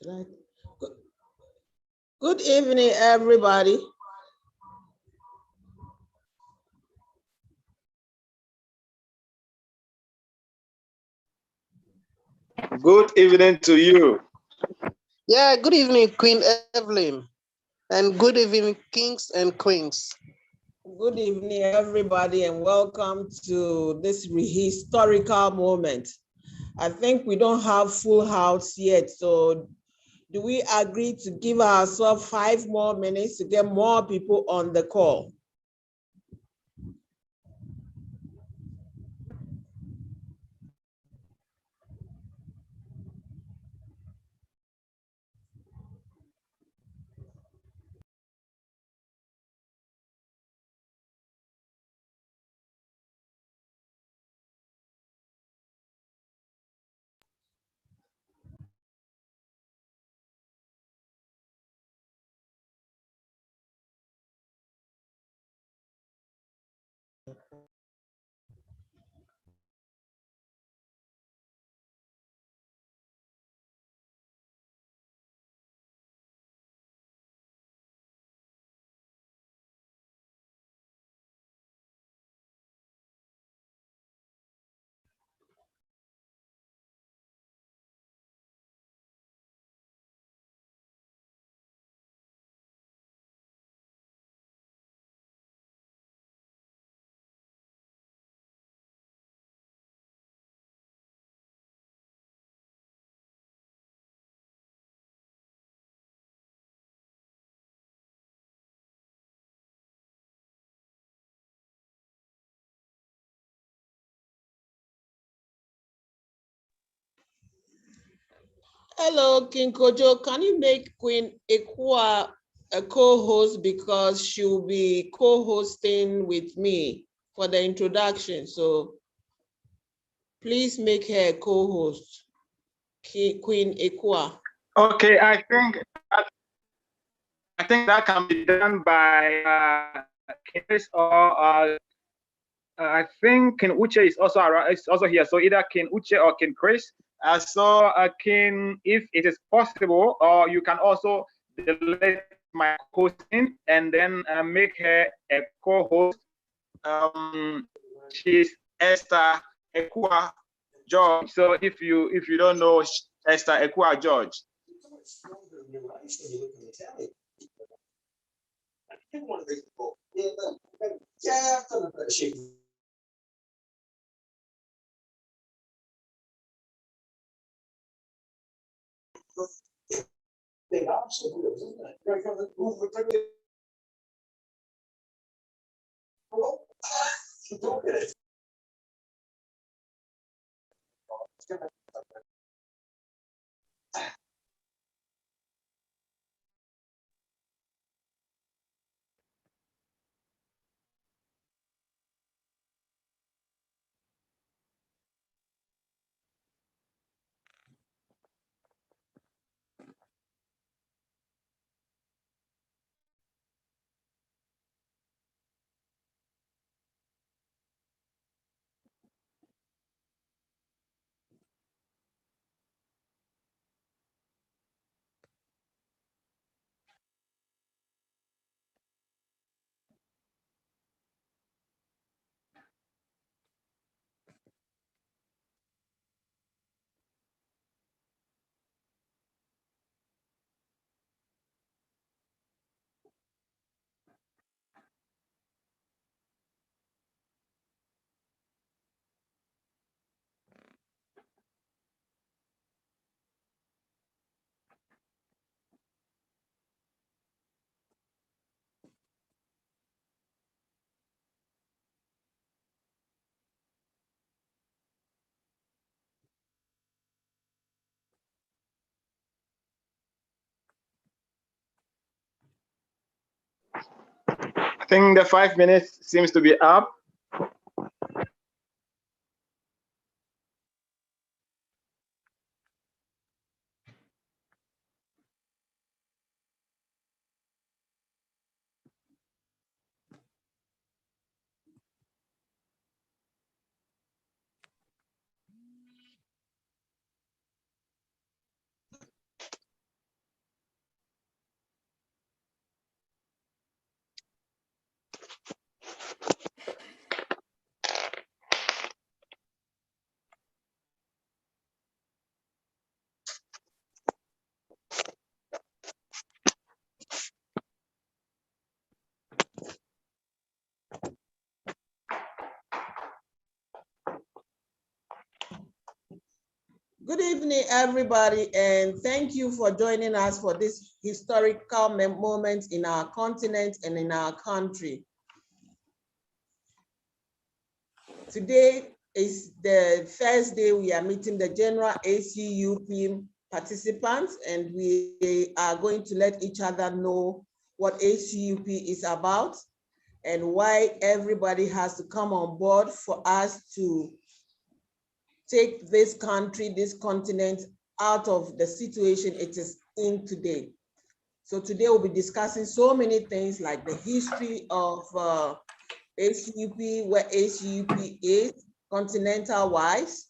Should I? Good evening, everybody. Good evening to you. Yeah, good evening, Queen Evelyn. And good evening, kings and queens. Good evening, everybody, and welcome to this historical moment. I think we don't have full house yet, so do we agree to give ourselves 5 more minutes to get more people on the call? Hello, King Kojo. Can you make Queen Ekua a co-host, because she'll be co-hosting with me for the introduction? So please make her a co-host, Queen Ekua. Okay, I think that can be done by Chris or I think King Uche is also around, is also here. So either King Uche or King Chris. So King, if it is possible, or you can also delete my hosting and then make her a co-host. She's Esther Ekua George. So if you don't know Esther Ekua George. I think the 5 minutes seems to be up. evening, everybody, and thank you for joining us for this historical moment in our continent and in our country. Today is the first day we are meeting the general ACUP participants, and we are going to let each other know what ACUP is about and why everybody has to come on board for us to take this country, this continent out of the situation it is in today. So today we'll be discussing so many things like the history of ACUP, where ACUP is continental-wise,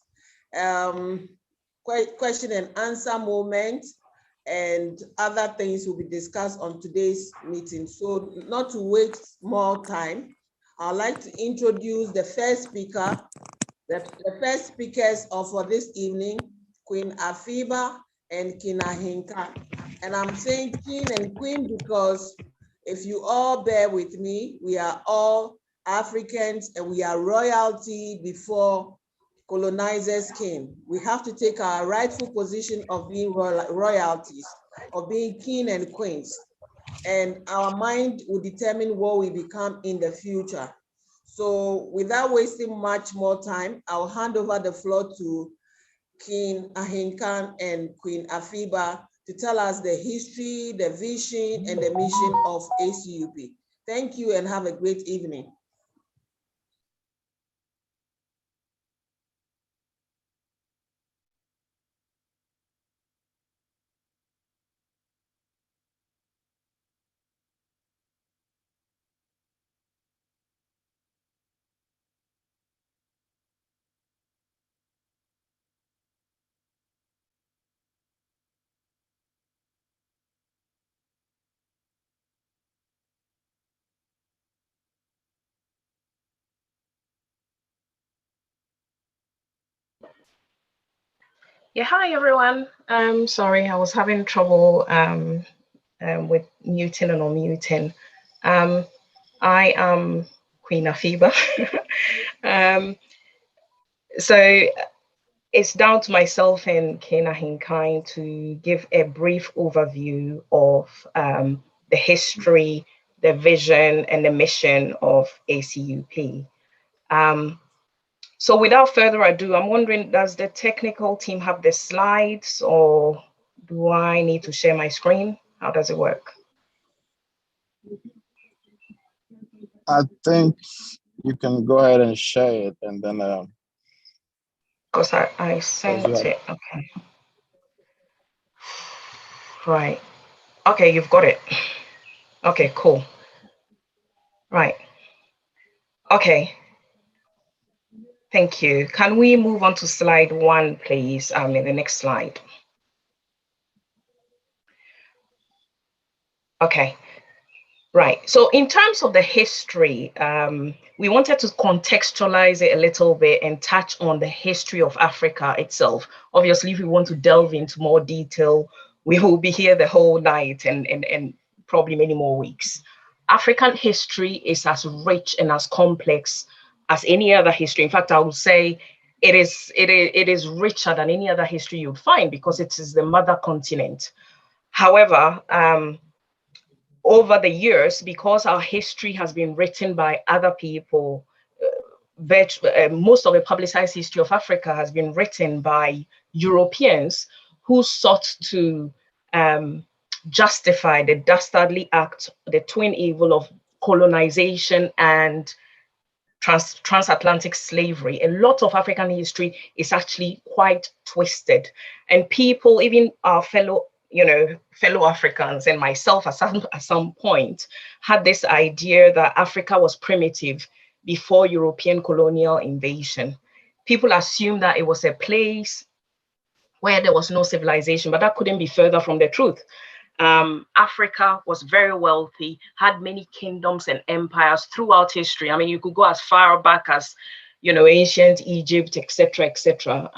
question and answer moment, and other things will be discussed on today's meeting. So not to waste more time, I'd like to introduce the first speaker. The first speakers for this evening, Queen Afiba and King Ahinka. And I'm saying King and Queen because if you all bear with me, we are all Africans and we are royalty before colonizers came. We have to take our rightful position of being royalties, of being king and queens. And our mind will determine what we become in the future. So without wasting much more time, I'll hand over the floor to King Ahinkan and Queen Afiba to tell us the history, the vision, and the mission of ACUP. Thank you and have a great evening. Yeah, hi everyone. Sorry, I was having trouble with muting and unmuting. I am Queen Afiba. So it's down to myself and King Ahinkai to give a brief overview of the history, the vision, and the mission of ACUP. So without further ado, I'm wondering, does the technical team have the slides or do I need to share my screen? How does it work? I think you can go ahead and share it and then Because I sent it, okay. Right, okay, you've got it. Okay, cool. Right, okay. Thank you. Can we move on to slide 1, please, in the next slide? Okay, right. So in terms of the history, we wanted to contextualize it a little bit and touch on the history of Africa itself. Obviously, if we want to delve into more detail, we will be here the whole night and probably many more weeks. African history is as rich and as complex as any other history. In fact, I would say it is richer than any other history you'd find because it is the mother continent. However, over the years, because our history has been written by other people, most of the publicized history of Africa has been written by Europeans who sought to justify the dastardly act, the twin evil of colonization and transatlantic slavery. A lot of African history is actually quite twisted, and people, even our fellow Africans and myself at some point, had this idea that Africa was primitive before European colonial invasion. People assumed that it was a place where there was no civilization, but that couldn't be further from the truth. Africa was very wealthy, had many kingdoms and empires throughout history. I mean, you could go as far back as, ancient Egypt, etc.,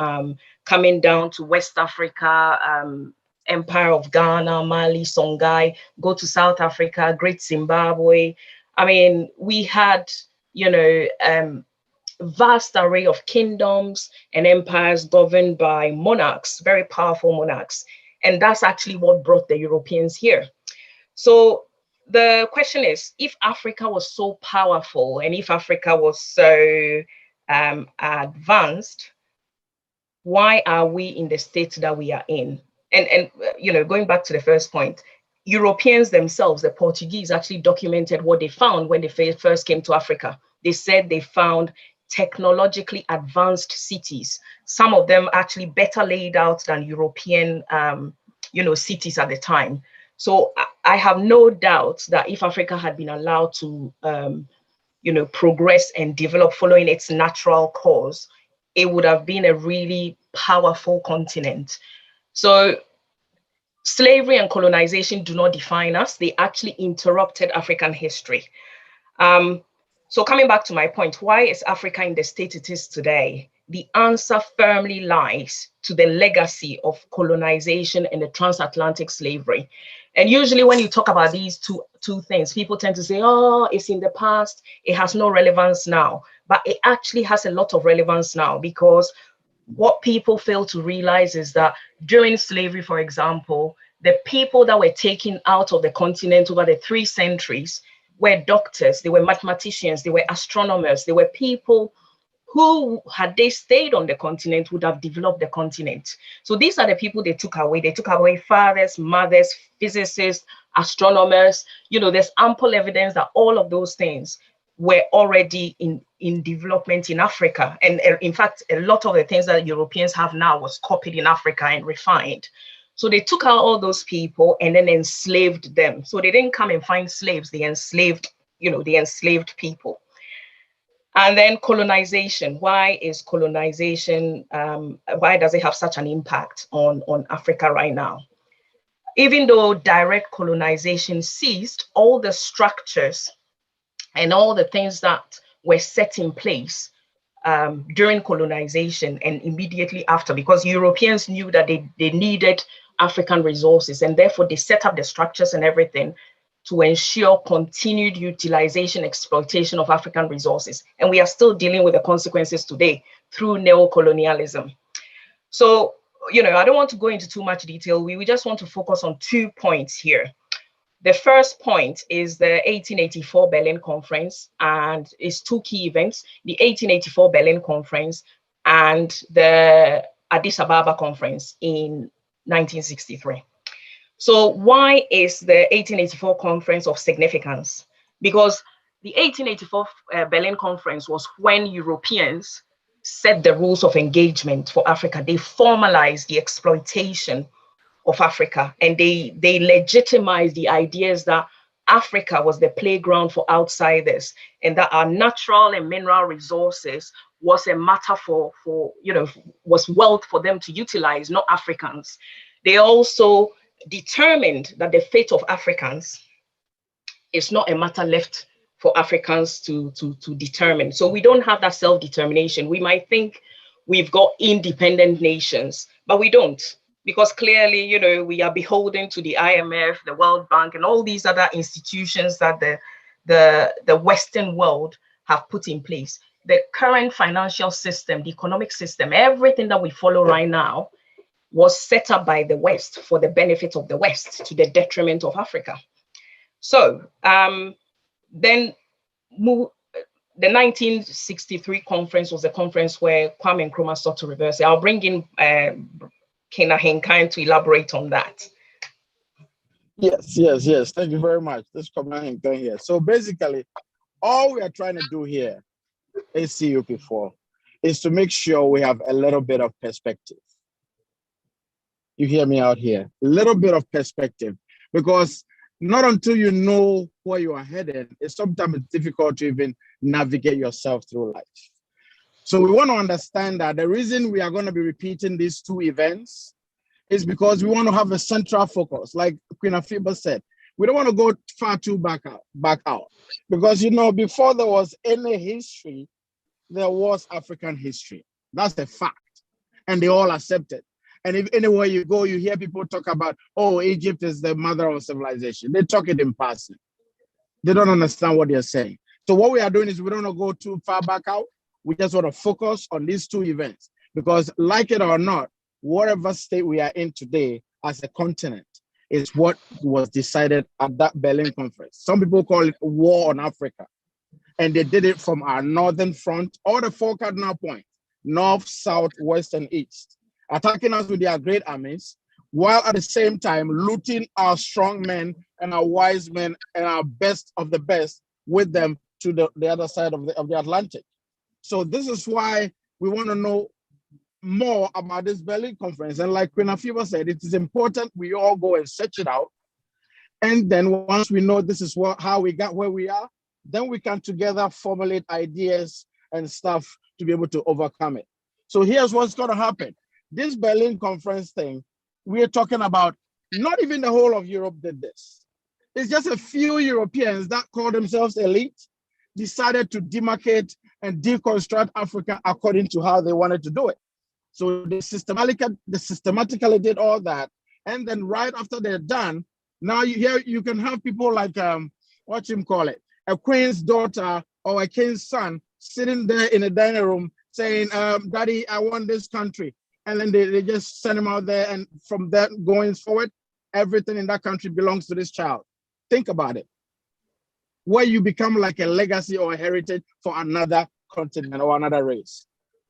coming down to West Africa, Empire of Ghana, Mali, Songhai, go to South Africa, Great Zimbabwe. I mean, we had, vast array of kingdoms and empires governed by monarchs, very powerful monarchs. And that's actually what brought the Europeans here. So the question is, if Africa was so powerful and if Africa was so advanced, why are we in the state that we are in? And going back to the first point, Europeans themselves, the Portuguese, actually documented what they found when they first came to Africa. They said they found technologically advanced cities, some of them actually better laid out than European cities at the time. So I have no doubt that if Africa had been allowed to progress and develop following its natural course, it would have been a really powerful continent. So slavery and colonization do not define us. They actually interrupted African history. So coming back to my point, why is Africa in the state it is today? The answer firmly lies to the legacy of colonization and the transatlantic slavery. And usually when you talk about these two things, people tend to say, oh, it's in the past, it has no relevance now. But it actually has a lot of relevance now, because what people fail to realize is that during slavery, for example, the people that were taken out of the continent over the 3 centuries were doctors, they were mathematicians, they were astronomers, they were people who, had they stayed on the continent, would have developed the continent. So these are the people they took away. They took away fathers, mothers, physicists, astronomers. There's ample evidence that all of those things were already in development in Africa. And in fact, a lot of the things that Europeans have now was copied in Africa and refined. So they took out all those people and then enslaved them. So they didn't come and find slaves, they enslaved people. And then colonization. Why is colonization, why does it have such an impact on Africa right now? Even though direct colonization ceased, all the structures and all the things that were set in place during colonization and immediately after, because Europeans knew that they needed African resources, and therefore they set up the structures and everything to ensure continued utilization, exploitation of African resources. And we are still dealing with the consequences today through neocolonialism. So, I don't want to go into too much detail. We just want to focus on 2 points here. The first point is the 1884 Berlin Conference, and it's 2 key events, the 1884 Berlin Conference and the Addis Ababa Conference in 1963. So why is the 1884 conference of significance? Because the 1884 Berlin Conference was when Europeans set the rules of engagement for Africa. They formalized the exploitation of Africa, and they legitimized the ideas that Africa was the playground for outsiders, and that our natural and mineral resources was a matter was wealth for them to utilize, not Africans. They also determined that the fate of Africans is not a matter left for Africans to determine. So we don't have that self-determination. We might think we've got independent nations, but we don't, because clearly, we are beholden to the IMF, the World Bank, and all these other institutions that the Western world have put in place. The current financial system, the economic system, everything that we follow right now was set up by the West for the benefit of the West to the detriment of Africa. So then the 1963 conference was a conference where Kwame Nkrumah sought to reverse it. I'll bring in Kena Henkan to elaborate on that. Yes. Thank you very much. This Kena Henkan here. So basically, all we are trying to do here, ACUP for, is to make sure we have a little bit of perspective. You hear me out here? A little bit of perspective, because not until you know where you are headed, it's sometimes difficult to even navigate yourself through life. So we want to understand that the reason we are going to be repeating these 2 events is because we want to have a central focus. Like Queen Afiba said, we don't want to go far too back out. Because, before there was any history, there was African history. That's a fact. And they all accept it. And if anywhere you go, you hear people talk about, oh, Egypt is the mother of civilization. They talk it in passing. They don't understand what they're saying. So what we are doing is we don't want to go too far back out. We just want to focus on these two events because, like it or not, whatever state we are in today as a continent is what was decided at that Berlin conference. Some people call it war on Africa. And they did it from our northern front, all the four cardinal points, north, south, west, and east, attacking us with their great armies, while at the same time looting our strong men and our wise men and our best of the best with them to the other side of the Atlantic. So this is why we want to know more about this Berlin conference. And like Queen Afiba said, it is important we all go and search it out. And then once we know this is how we got where we are, then we can together formulate ideas and stuff to be able to overcome it. So here's what's going to happen. This Berlin conference thing, we're talking about, not even the whole of Europe did this. It's just a few Europeans that call themselves elite, decided to demarcate and deconstruct Africa according to how they wanted to do it. So they systematically did all that. And then right after they're done, now you can have people like, what you call it, a queen's daughter or a king's son sitting there in a dining room saying, Daddy, I want this country. And then they just send him out there. And from that going forward, everything in that country belongs to this child. Think about it. Where you become like a legacy or a heritage for another continent or another race.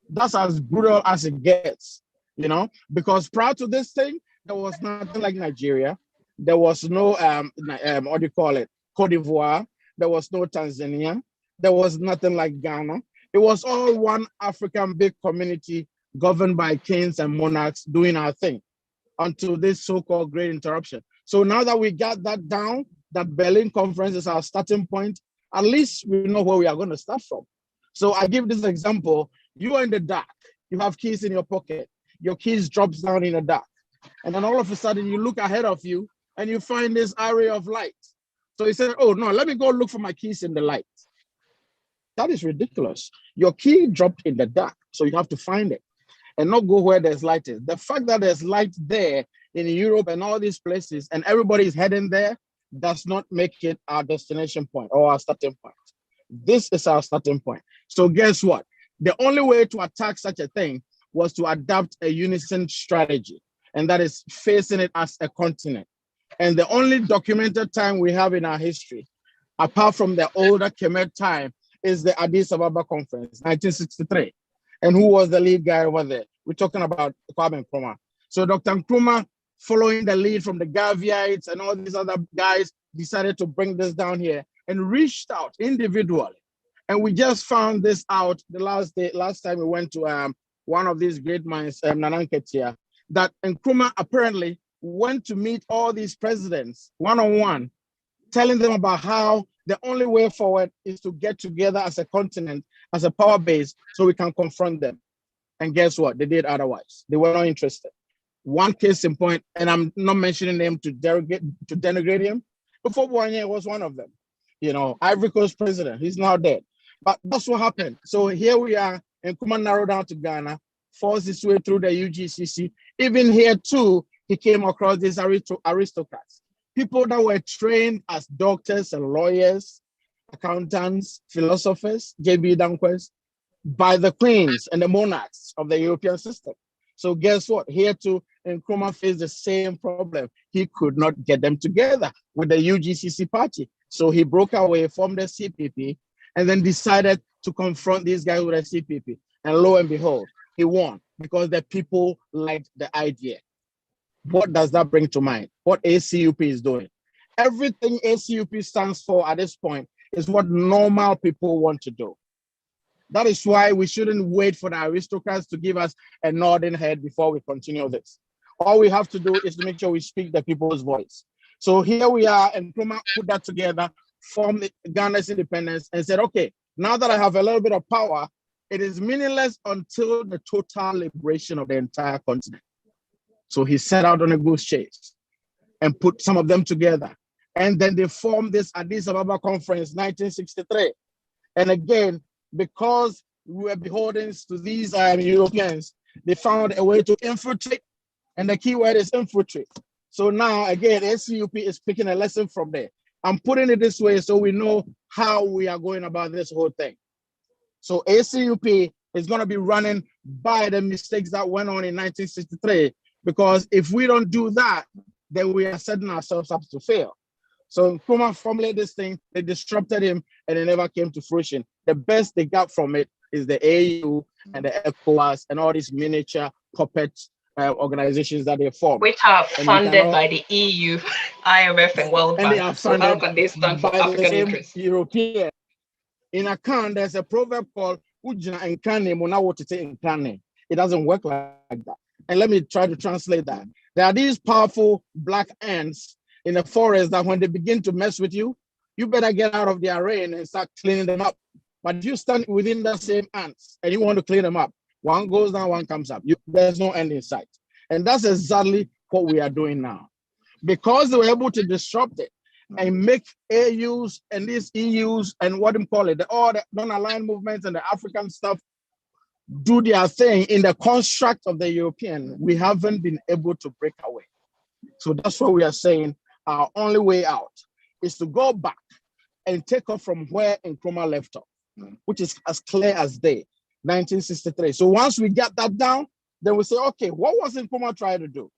That's as brutal as it gets, you know, because prior to this thing, there was nothing like Nigeria. There was no, what do you call it, Cote d'Ivoire. There was no Tanzania. There was nothing like Ghana. It was all one African big community governed by kings and monarchs doing our thing until this so-called great interruption. So now that we got that down, that Berlin conference is our starting point, at least we know where we are going to start from. So I give this example. You are in the dark. You have keys in your pocket. Your keys drops down in the dark. And then all of a sudden you look ahead of you and you find this array of light. So you say, oh no, let me go look for my keys in the light. That is ridiculous. Your key dropped in the dark, so you have to find it and not go where there's light is. The fact that there's light there in Europe and all these places and everybody is heading there does not make it our destination point or our starting point. This is our starting point. So guess what? The only way to attack such a thing was to adopt a unison strategy, and that is facing it as a continent. And the only documented time we have in our history, apart from the older Kemet time, is the Addis Ababa Conference, 1963. And who was the lead guy over there? We're talking about Kwame Nkrumah. So Dr. Nkrumah, following the lead from the Gaviites and all these other guys, decided to bring this down here and reached out individually. And we just found this out the last time we went to one of these great minds, Nananketia, that Nkrumah apparently went to meet all these presidents one-on-one, telling them about how the only way forward is to get together as a continent, as a power base, so we can confront them. And guess what? They did otherwise. They were not interested. One case in point, and I'm not mentioning them to denigrate him, before Boanye was one of them. You know, Ivory Coast president, he's now dead. But that's what happened. So here we are, and Nkrumah narrowed down to Ghana, forced his way through the UGCC. Even here too, he came across these aristocrats. People that were trained as doctors and lawyers, accountants, philosophers, J.B. Danquist, by the queens and the monarchs of the European system. So guess what? Here too, Nkrumah faced the same problem. He could not get them together with the UGCC party. So he broke away from the CPP and then decided to confront these guys with the CPP. And lo and behold, he won because the people liked the idea. What does that bring to mind? What ACUP is doing. Everything ACUP stands for at this point is what normal people want to do. That is why we shouldn't wait for the aristocrats to give us a nodding head before we continue this. All we have to do is to make sure we speak the people's voice. So here we are, and Nkrumah put that together, formed Ghana's independence, and said, okay, now that I have a little bit of power, it is meaningless until the total liberation of the entire continent. So he set out on a goose chase and put some of them together. And then they formed this Addis Ababa Conference, 1963. And again, because we were beholden to these Europeans, they found a way to infiltrate. And the key word is infiltrate. So now, again, ACUP is picking a lesson from there. I'm putting it this way so we know how we are going about this whole thing. So ACUP is going to be running by the mistakes that went on in 1963, because if we don't do that, then we are setting ourselves up to fail. So Nkrumah formulated this thing, they disrupted him, and it never came to fruition. The best they got from it is the AU and the ECOWAS and all these miniature puppet organizations that they formed. Which are funded by the EU, IMF, and World Bank. And they are funded so how can they stand for African interests? European. In Akan, there's a proverb called Ujina Nkane Monawote Nkane. It doesn't work like that. And let me try to translate that. There are these powerful black ants in the forest that when they begin to mess with you, you better get out of their reign and start cleaning them up. But if you stand within the same ants and you want to clean them up, one goes down, one comes up. There's no end in sight. And that's exactly what we are doing now. Because they were able to disrupt it and make AUs and these EUs and what do you call it, all the non-aligned movements and the African stuff do their thing in the construct of the European, we haven't been able to break away. So that's what we are saying. Our only way out is to go back and take off from where Nkrumah left off, which is as clear as day, 1963. So once we get that down, then we say, okay, what was Nkrumah trying to do?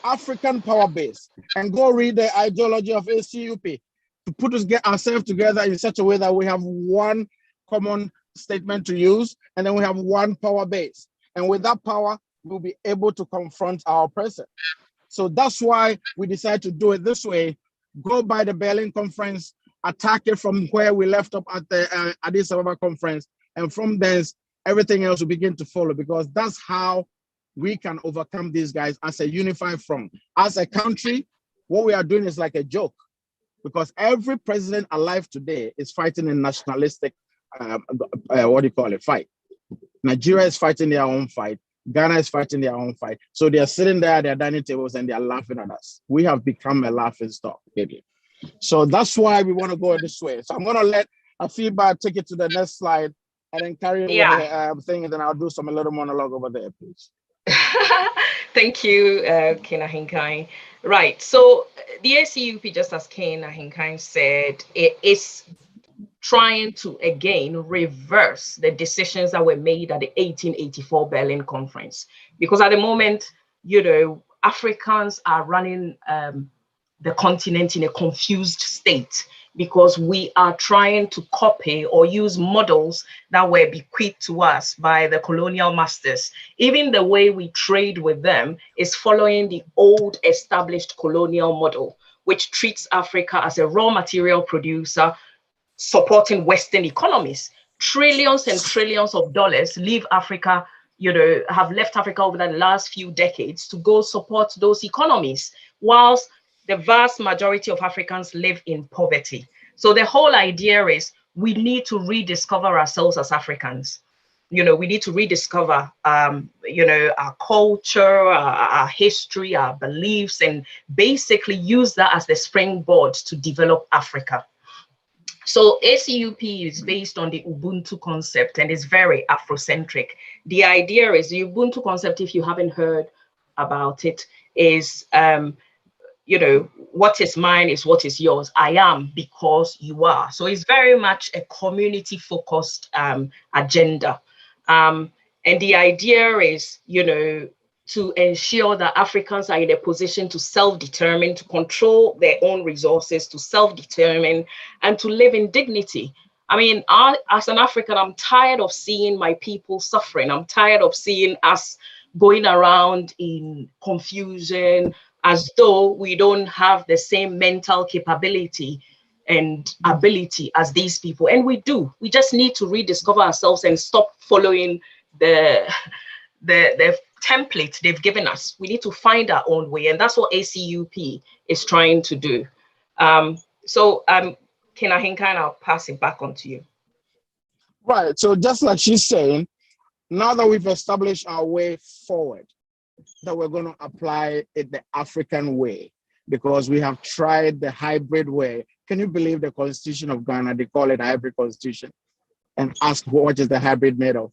African power base, and go read the ideology of ACUP to put us get ourselves together in such a way that we have one common statement to use, and then we have one power base. And with that power, we'll be able to confront our oppressor. So that's why we decided to do it this way, go by the Berlin conference, attack it from where we left up at the Addis Ababa conference, and from there, everything else will begin to follow, because that's how we can overcome these guys as a unified front. As a country, what we are doing is like a joke, because every president alive today is fighting a nationalistic, fight. Nigeria is fighting their own fight. Ghana is fighting their own fight. So they are sitting there at their dining tables and they are laughing at us. We have become a laughing stock, baby. So that's why we want to go this way. So I'm going to let Afiba take it to the next slide and then carry on with the thing, and then I'll do a little monologue over there, please. Thank you, Kena Hinkai. Right, so the ACUP, just as Kena Hinkai said, it is trying to again reverse the decisions that were made at the 1884 Berlin Conference. Because at the moment, you know, Africans are running the continent in a confused state, because we are trying to copy or use models that were bequeathed to us by the colonial masters. Even the way we trade with them is following the old established colonial model, which treats Africa as a raw material producer, supporting Western economies. Trillions and trillions of dollars leave Africa, you know, have left Africa over the last few decades to go support those economies, whilst the vast majority of Africans live in poverty. So the whole idea is we need to rediscover ourselves as Africans. You know, we need to rediscover, you know, our culture, our history, our beliefs, and basically use that as the springboard to develop Africa. So ACUP is based on the Ubuntu concept and is very Afrocentric. The idea is the Ubuntu concept, if you haven't heard about it, is, you know, what is mine is what is yours. I am because you are. So it's very much a community-focused agenda. And the idea is, you know, to ensure that Africans are in a position to self-determine, to control their own resources, to self-determine, and to live in dignity. I mean, as an African, I'm tired of seeing my people suffering. I'm tired of seeing us going around in confusion, as though we don't have the same mental capability and ability as these people. And we do. We just need to rediscover ourselves and stop following the template they've given us. We need to find our own way, and that's what ACUP is trying to do. So Kena Hinkai, I'll pass it back on to you. Right, so just like she's saying, now that we've established our way forward, that we're going to apply it the African way, because we have tried the hybrid way. Can you believe the Constitution of Ghana, they call it hybrid constitution, and ask what is the hybrid made of?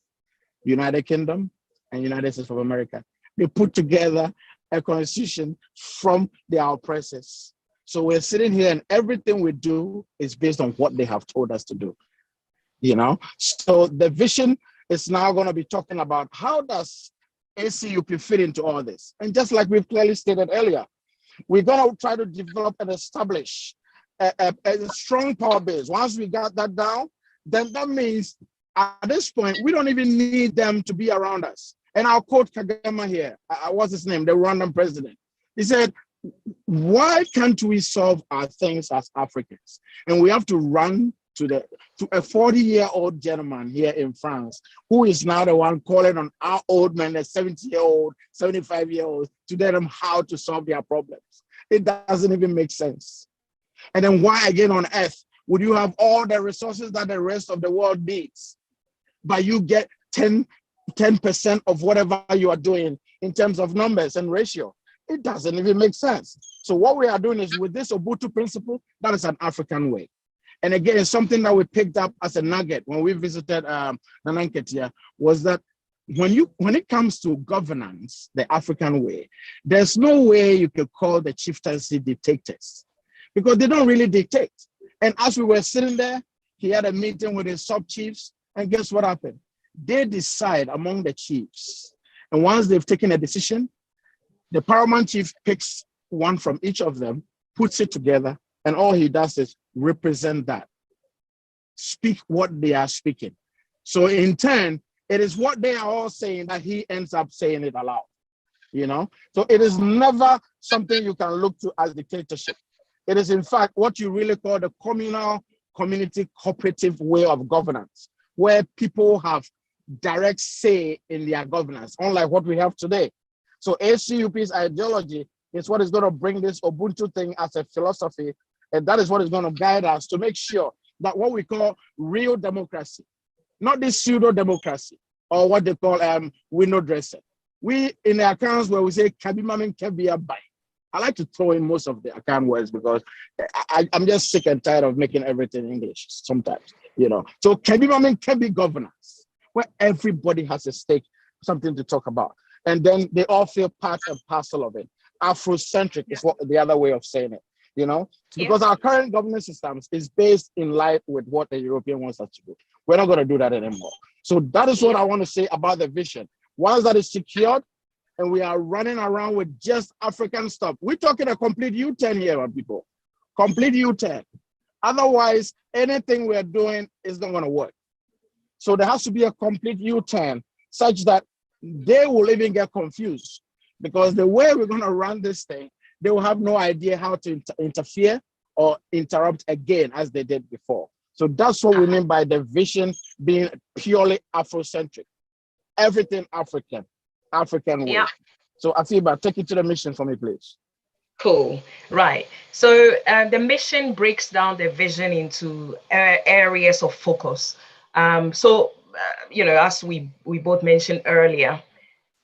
United Kingdom and United States of America. They put together a constitution from their oppressors. So we're sitting here and everything we do is based on what they have told us to do. you know? So the vision is now going to be talking about how does ACUP fit into all this? And just like we've clearly stated earlier, we're going to try to develop and establish a strong power base. Once we got that down, then that means at this point, we don't even need them to be around us. And I'll quote Kagame here. What's his name? The Rwandan president. He said, why can't we solve our things as Africans? And we have to run to a 40-year-old gentleman here in France, who is now the one calling on our old men, the 70-year-old, 75-year-olds, to tell them how to solve their problems. It doesn't even make sense. And then why again on earth would you have all the resources that the rest of the world needs, but you get 10% of whatever you are doing in terms of numbers and ratio? It doesn't even make sense. So what we are doing is with this Ubuntu principle, that is an African way. And again, something that we picked up as a nugget when we visited Nananketia was that when it comes to governance, the African way, there's no way you can call the chieftaincy dictators, because they don't really dictate. And as we were sitting there, he had a meeting with his sub-chiefs, and guess what happened? They decide among the chiefs. And once they've taken a decision, the paramount chief picks one from each of them, puts it together, and all he does is represent that, speak what they are speaking. So in turn, it is what they are all saying that he ends up saying it aloud, you know? So it is never something you can look to as dictatorship. It is in fact what you really call the communal, community, cooperative way of governance, where people have direct say in their governance, unlike what we have today. So ACUP's ideology is what is going to bring this Ubuntu thing as a philosophy, and that is what is going to guide us to make sure that what we call real democracy, not this pseudo-democracy, or what they call window dressing. We, in the accounts where we say, Kabimamin Kabia Bai, I like to throw in most of the account words because I'm just sick and tired of making everything English sometimes, you know. So Kabimamin Kabi governance, where everybody has a stake, something to talk about. And then they all feel part and parcel of it. Afrocentric is what the other way of saying it, you know, because our current governance systems is based in line with what the European wants us to do. We're not going to do that anymore. So that is what I want to say about the vision. Once that is secured and we are running around with just African stuff, we're talking a complete U-turn here, people. Complete U-turn. Otherwise, anything we're doing is not going to work. So there has to be a complete U-turn such that they will even get confused, because the way we're going to run this thing, they will have no idea how to interfere or interrupt again as they did before. So that's what we mean by the vision being purely Afrocentric. Everything African way. Yeah. So Afiba, take it to the mission for me, please. Cool. Right. So the mission breaks down the vision into areas of focus. You know, as we both mentioned earlier,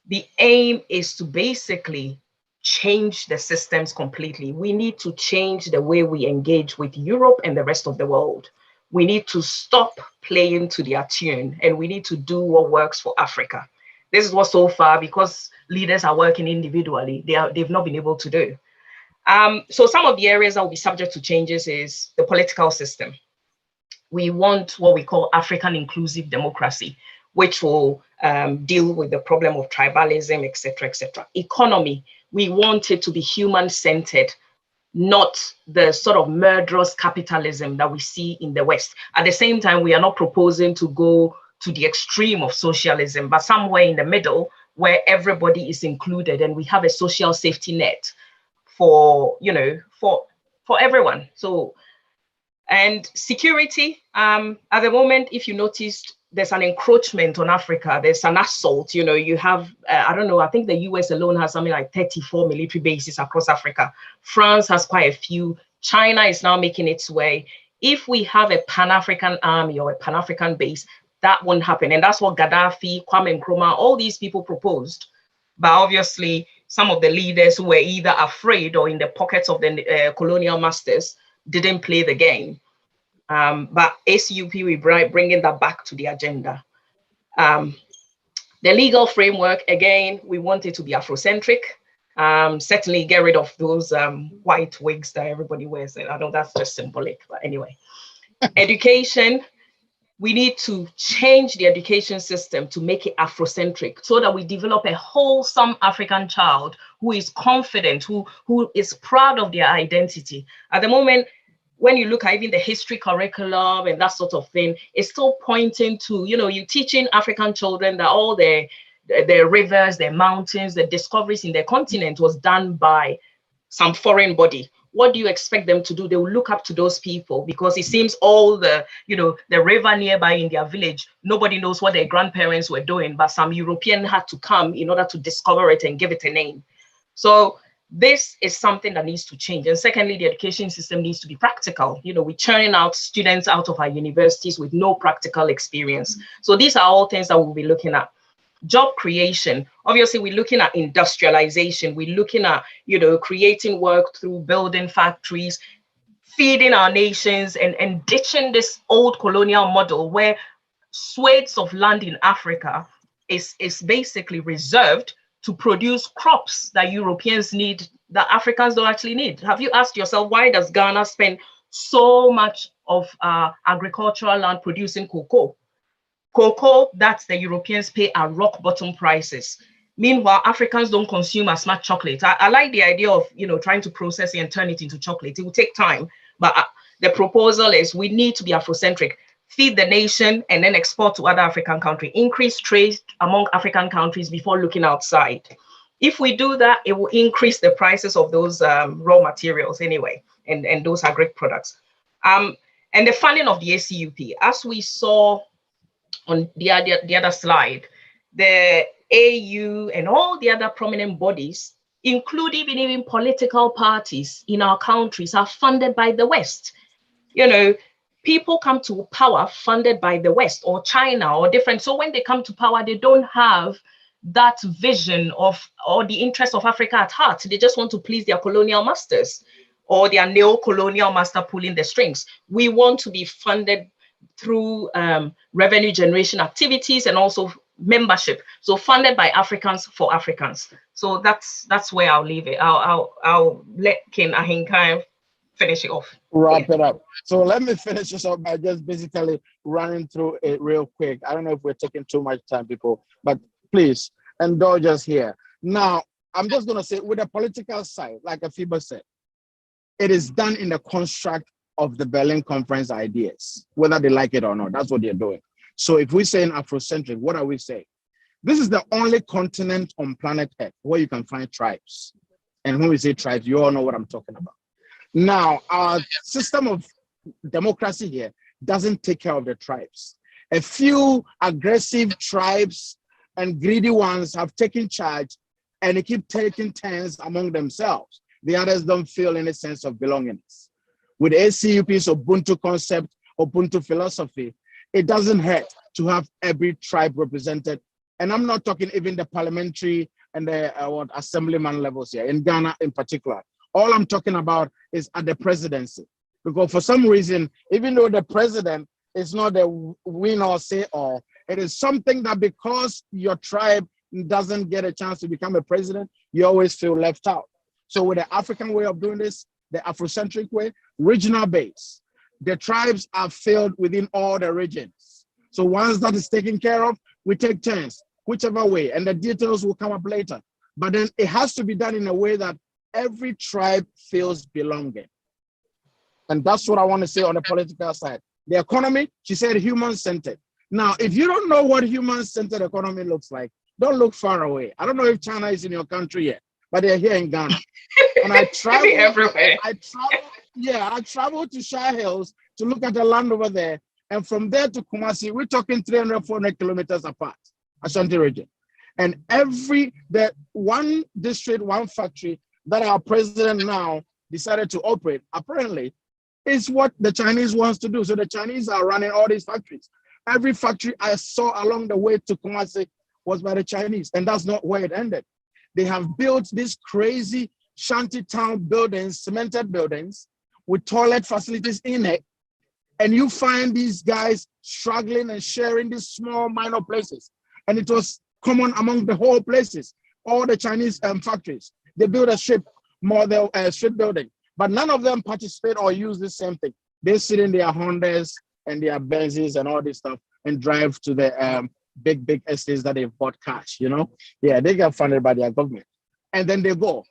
the aim is to basically change the systems completely. We need to change the way we engage with Europe and the rest of the world. We need to stop playing to their tune, and we need to do what works for Africa. This is what so far, because leaders are working individually, they've not been able to do. So some of the areas that will be subject to changes is the political system. We want what we call African inclusive democracy, which will deal with the problem of tribalism, et cetera, et cetera. Economy, we want it to be human-centered, not the sort of murderous capitalism that we see in the West. At the same time, we are not proposing to go to the extreme of socialism, but somewhere in the middle where everybody is included and we have a social safety net for, you know, for everyone. So, and security, at the moment, if you noticed, there's an encroachment on Africa. There's an assault. You know, you have, I don't know, I think the US alone has something like 34 military bases across Africa. France has quite a few. China is now making its way. If we have a Pan-African army or a Pan-African base, that won't happen. And that's what Gaddafi, Kwame Nkrumah, all these people proposed. But obviously, some of the leaders who were either afraid or in the pockets of the colonial masters didn't play the game. But ACUP, we're bringing that back to the agenda. The legal framework, again, we want it to be Afrocentric. Certainly get rid of those white wigs that everybody wears. I know that's just symbolic, but anyway. Education, we need to change the education system to make it Afrocentric so that we develop a wholesome African child who is confident, who is proud of their identity. At the moment, when you look at even the history curriculum and that sort of thing, it's still pointing to, you're teaching African children that all their rivers, their mountains, the discoveries in their continent was done by some foreign body. What do you expect them to do? They will look up to those people because it seems all the river nearby in their village, nobody knows what their grandparents were doing, but some European had to come in order to discover it and give it a name. So this is something that needs to change. And secondly, the education system needs to be practical. We're churning out students out of our universities with no practical experience. So these are all things that we'll be looking at. Job creation, obviously we're looking at industrialization, we're looking at creating work through building factories, feeding our nations, and ditching this old colonial model where swathes of land in Africa is basically reserved to produce crops that Europeans need, that Africans don't actually need. Have you asked yourself, why does Ghana spend so much of agricultural land producing cocoa? Cocoa that the Europeans pay at rock bottom prices. Meanwhile, Africans don't consume as much chocolate. I like the idea of trying to process it and turn it into chocolate. It will take time, but the proposal is we need to be Afrocentric, feed the nation and then export to other African countries, increase trade among African countries before looking outside. If we do that, it will increase the prices of those raw materials anyway, and those agri products. And the funding of the ACUP, as we saw on the other slide, the AU and all the other prominent bodies, including even political parties in our countries, are funded by the West. People come to power funded by the West or China or different. So when they come to power, they don't have that vision of or the interest of Africa at heart. They just want to please their colonial masters or their neo-colonial master pulling the strings. We want to be funded through revenue generation activities and also membership. So funded by Africans for Africans. So that's where I'll leave it. I'll let Ken Ahinkai finish it off. Wrap it up. So let me finish this up by just basically running through it real quick. I don't know if we're taking too much time, people, but please indulge us here. Now, I'm just going to say with the political side, like Afiba said, it is done in the construct of the Berlin Conference ideas, whether they like it or not. That's what they're doing. So if we say in Afrocentric, what are we saying? This is the only continent on planet Earth where you can find tribes. And when we say tribes, you all know what I'm talking about. Now, our system of democracy here doesn't take care of the tribes. A few aggressive tribes and greedy ones have taken charge and they keep taking turns among themselves. The others don't feel any sense of belongingness. With ACUP's Ubuntu concept, Ubuntu philosophy, it doesn't hurt to have every tribe represented. And I'm not talking even the parliamentary and the assemblyman levels here, in Ghana in particular. All I'm talking about is at the presidency. Because for some reason, even though the president is not the win or say all, it is something that because your tribe doesn't get a chance to become a president, you always feel left out. So with the African way of doing this, the Afrocentric way, regional base, the tribes are filled within all the regions. So once that is taken care of, we take turns, whichever way, and the details will come up later. But then it has to be done in a way that every tribe feels belonging. And that's what I want to say on the political side. The economy, she said human-centered. Now, if you don't know what human-centered economy looks like, don't look far away. I don't know if China is in your country yet, but they're here in Ghana. And I travel everywhere. I travel to Shire Hills to look at the land over there. And from there to Kumasi, we're talking 300, 400 kilometers apart, Ashanti region. And the one district, one factory that our president now decided to operate, apparently, is what the Chinese wants to do. So the Chinese are running all these factories. Every factory I saw along the way to Kumasi was by the Chinese, and that's not where it ended. They have built these crazy shanty town buildings, cemented buildings with toilet facilities in it. And you find these guys struggling and sharing these small minor places. And it was common among the whole places, all the Chinese factories. They built a strip building, but none of them participate or use the same thing. They sit in their Hondas, and their Benzes and all this stuff and drive to the big estates that they've bought cash, you know? Yeah, they get funded by their government. And then they go.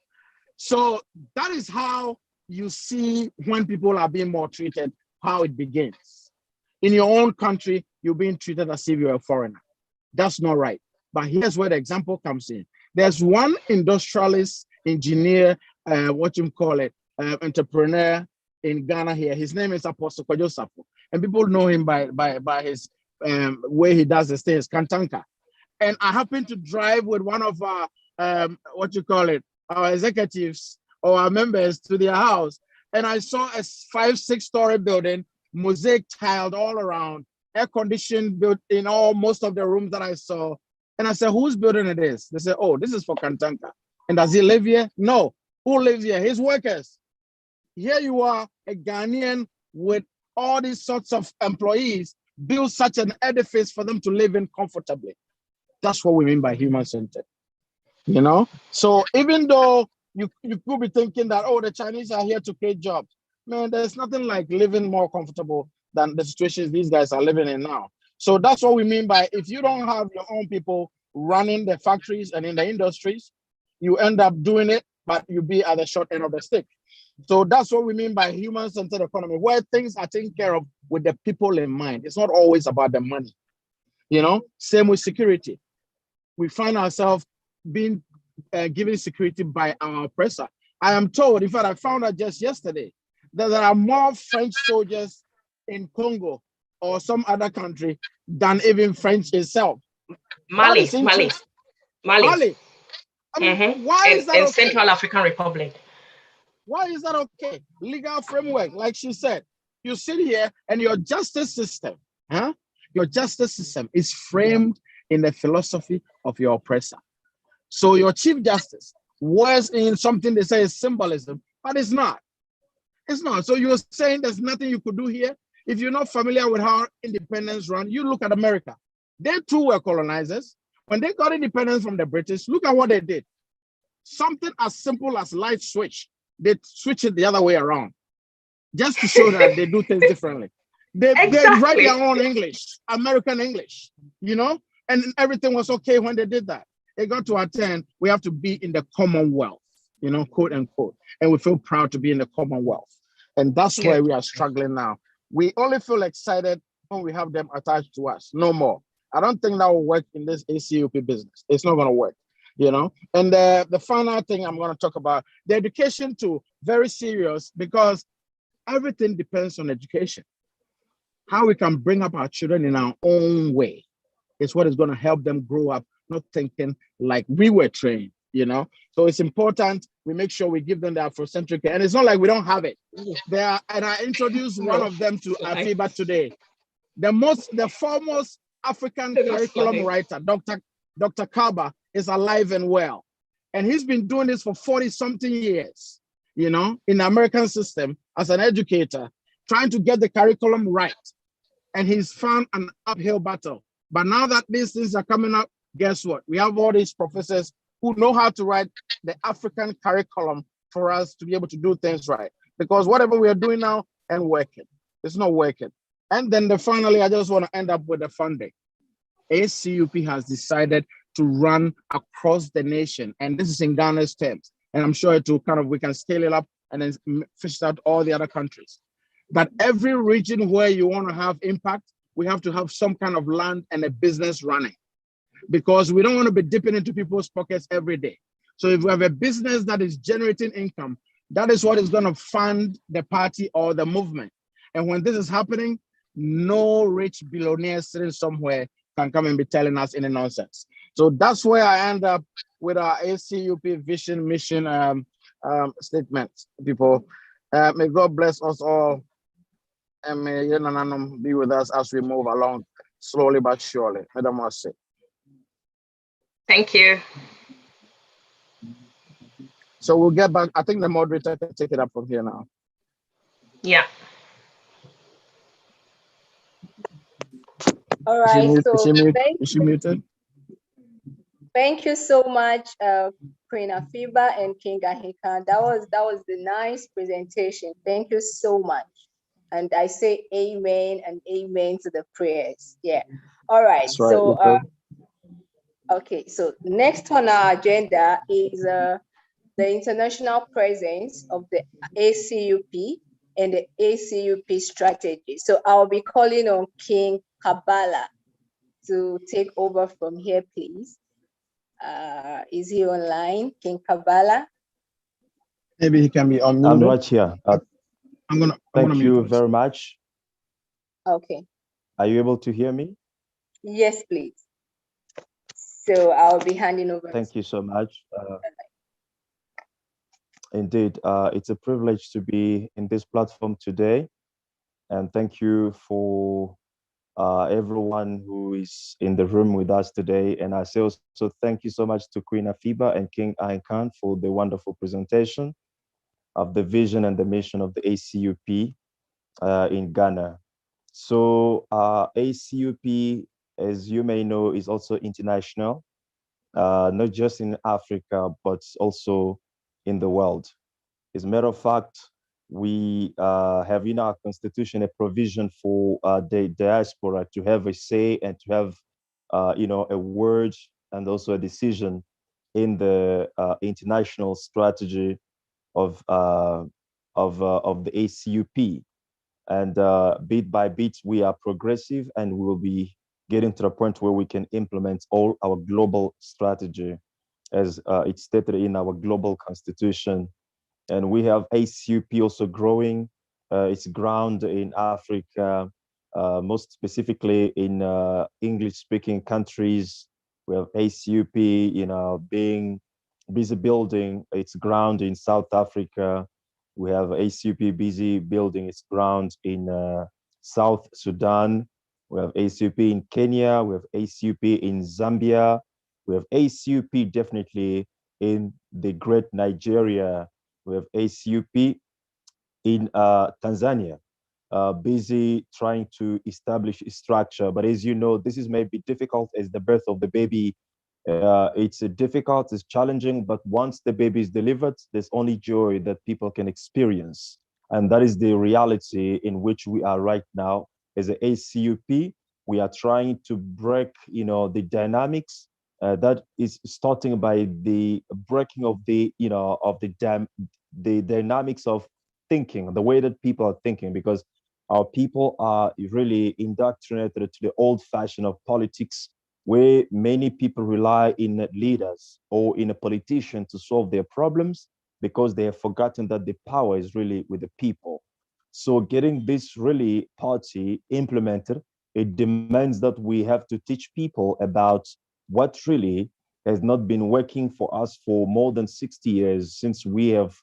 So that is how you see when people are being maltreated, how it begins. In your own country, you're being treated as if you're a foreigner. That's not right. But here's where the example comes in. There's one industrialist, engineer, entrepreneur in Ghana here. His name is Apostle Kojo Sapo. And people know him by his way he does his things, Kantanka. And I happened to drive with one of our, our executives or our members to their house. And I saw a 5-6 story building, mosaic tiled all around, air conditioned built in most of the rooms that I saw. And I said, whose building it is? They said, oh, this is for Kantanka. And does he live here? No. Who lives here? His workers. Here you are, a Ghanaian with all these sorts of employees, build such an edifice for them to live in comfortably. That's what we mean by human-centered, you know? So even though you could be thinking that, oh, the Chinese are here to create jobs. Man, there's nothing like living more comfortable than the situations these guys are living in now. So that's what we mean by if you don't have your own people running the factories and in the industries, you end up doing it, but you be at the short end of the stick. So that's what we mean by human-centered economy, where things are taken care of with the people in mind. It's not always about the money, you know? Same with security. We find ourselves being given security by our oppressor. I am told, in fact, I found out just yesterday, that there are more French soldiers in Congo or some other country than even French itself. Mali. I mean, why is that okay? Central African Republic. Why is that okay? Legal framework, like she said, you sit here and your justice system, your justice system is framed in the philosophy of your oppressor. So your chief justice was in something they say is symbolism, but it's not. It's not. So you're saying there's nothing you could do here? If you're not familiar with how independence run, you look at America. They too were colonizers. When they got independence from the British, look at what they did. Something as simple as light switch. They switch it the other way around, just to show that they do things differently. They write their own English, American English, you know, and everything was okay when they did that. They got to attend, we have to be in the Commonwealth, you know, quote unquote, and we feel proud to be in the Commonwealth. And that's where we are struggling now. We only feel excited when we have them attached to us, no more. I don't think that will work in this ACUP business. It's not going to work, you know. And the final thing I'm going to talk about, the education too, very serious, because everything depends on education. How we can bring up our children in our own way is what is going to help them grow up, not thinking like we were trained, you know. So it's important we make sure we give them the Afrocentric, and it's not like we don't have it. There, and I introduced one of them to Afiba today. The foremost African curriculum writer, Dr. Kaba, is alive and well. And he's been doing this for 40-something years, you know, in the American system as an educator, trying to get the curriculum right. And he's found an uphill battle. But now that these things are coming up, guess what? We have all these professors who know how to write the African curriculum for us to be able to do things right. Because whatever we are doing now ain't working. It's not working. And then finally, I just want to end up with the funding. ACUP has decided to run across the nation. And this is in Ghana's terms. And I'm sure we can scale it up and then fish out all the other countries. But every region where you want to have impact, we have to have some kind of land and a business running, because we don't want to be dipping into people's pockets every day. So if we have a business that is generating income, that is what is going to fund the party or the movement. And when this is happening, no rich billionaire sitting somewhere can come and be telling us any nonsense. So that's where I end up with our ACUP vision, mission statement, people. May God bless us all, and may Yenananum be with us as we move along slowly but surely. Madam Mercy. Thank you. So we'll get back. I think the moderator can take it up from here now. Yeah. All right. Is she muted? Thank you so much, Queen Afiba and King Ahikan. That was a nice presentation. Thank you so much. And I say amen and amen to the prayers. Yeah. All right. That's right. So, okay. So next on our agenda is the international presence of the ACUP and the ACUP strategy. So I'll be calling on King Kabbalah to take over from here, please. Is he online, King Kabbalah? Maybe he can be unmuted. I'm right here. Thank you very much. Okay. Are you able to hear me? Yes, please. So I'll be handing over. Thank you so much. Indeed, it's a privilege to be in this platform today. And thank you for everyone who is in the room with us today. And I say also thank you so much to Queen Afiba and King Khan for the wonderful presentation of the vision and the mission of the ACUP in Ghana. So ACUP, as you may know, is also international, not just in Africa, but also in the world. As a matter of fact, we have in our constitution a provision for the diaspora to have a say and to have, a word and also a decision in the international strategy of the ACUP. And bit by bit, we are progressive, and we will be getting to the point where we can implement all our global strategy as it's stated in our global constitution. And we have ACUP also growing its ground in Africa, most specifically in English-speaking countries. We have ACUP, being busy building its ground in South Africa. We have ACUP busy building its ground in South Sudan. We have ACUP in Kenya. We have ACUP in Zambia. We have ACUP definitely in the great Nigeria. We have ACUP in Tanzania, busy trying to establish a structure. But as you know, this is maybe difficult as the birth of the baby. It's difficult, it's challenging, but once the baby is delivered, there's only joy that people can experience. And that is the reality in which we are right now. As a ACUP, we are trying to break, the dynamics that is starting by the breaking of the, the dynamics of thinking, the way that people are thinking, because our people are really indoctrinated to the old fashion of politics, where many people rely in leaders or in a politician to solve their problems because they have forgotten that the power is really with the people. So getting this really party implemented, it demands that we have to teach people about what really has not been working for us for more than 60 years since we have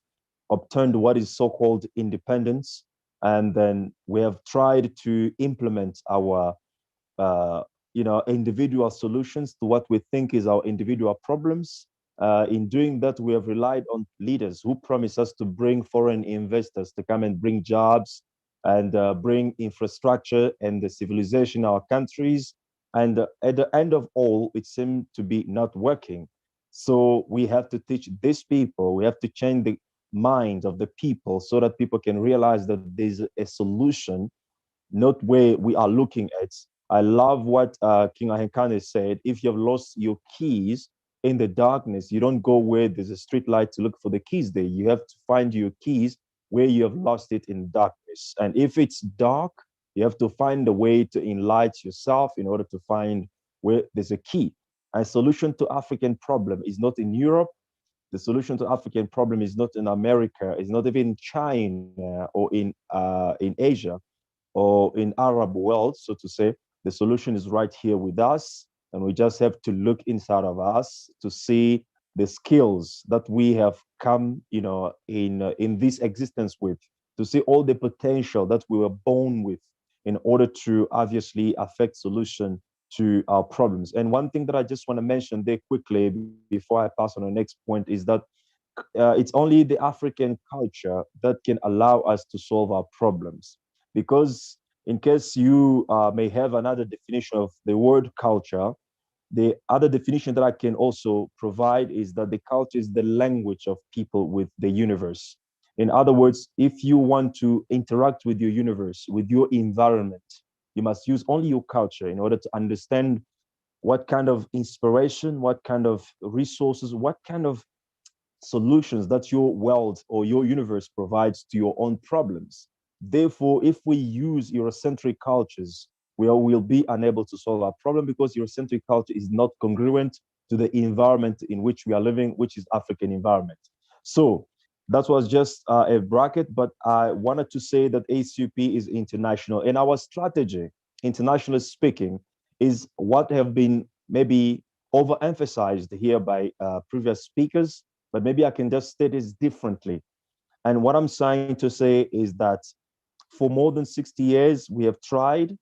obtained what is so-called independence. And then we have tried to implement our individual solutions to what we think is our individual problems. In doing that, we have relied on leaders who promise us to bring foreign investors to come and bring jobs and bring infrastructure and the civilization in our countries. And at the end of all, it seemed to be not working. So we have to teach these people, we have to change the mind of the people so that people can realize that there's a solution, not where we are looking at. I love what King Ahenkane said. If you have lost your keys in the darkness, you don't go where there's a street light to look for the keys there. You have to find your keys where you have lost it in darkness. And if it's dark, you have to find a way to enlighten yourself in order to find where there's a key. A solution to African problem is not in Europe. The solution to African problem is not in America. It's not even in China or in Asia or in Arab world, so to say. The solution is right here with us, and we just have to look inside of us to see the skills that we have come, in this existence with, to see all the potential that we were born with, in order to obviously affect solution to our problems. And one thing that I just want to mention there quickly before I pass on the next point is that it's only the African culture that can allow us to solve our problems. Because in case you may have another definition of the word culture, the other definition that I can also provide is that the culture is the language of people with the universe. In other words, if you want to interact with your universe, with your environment, you must use only your culture in order to understand what kind of inspiration, what kind of resources, what kind of solutions that your world or your universe provides to your own problems. Therefore, if we use Eurocentric cultures, will be unable to solve our problem because Eurocentric culture is not congruent to the environment in which we are living, which is African environment. So that was just a bracket, but I wanted to say that ACUP is international, and our strategy, internationally speaking, is what have been maybe overemphasized here by previous speakers, but maybe I can just state it differently. And what I'm trying to say is that for more than 60 years, we have tried,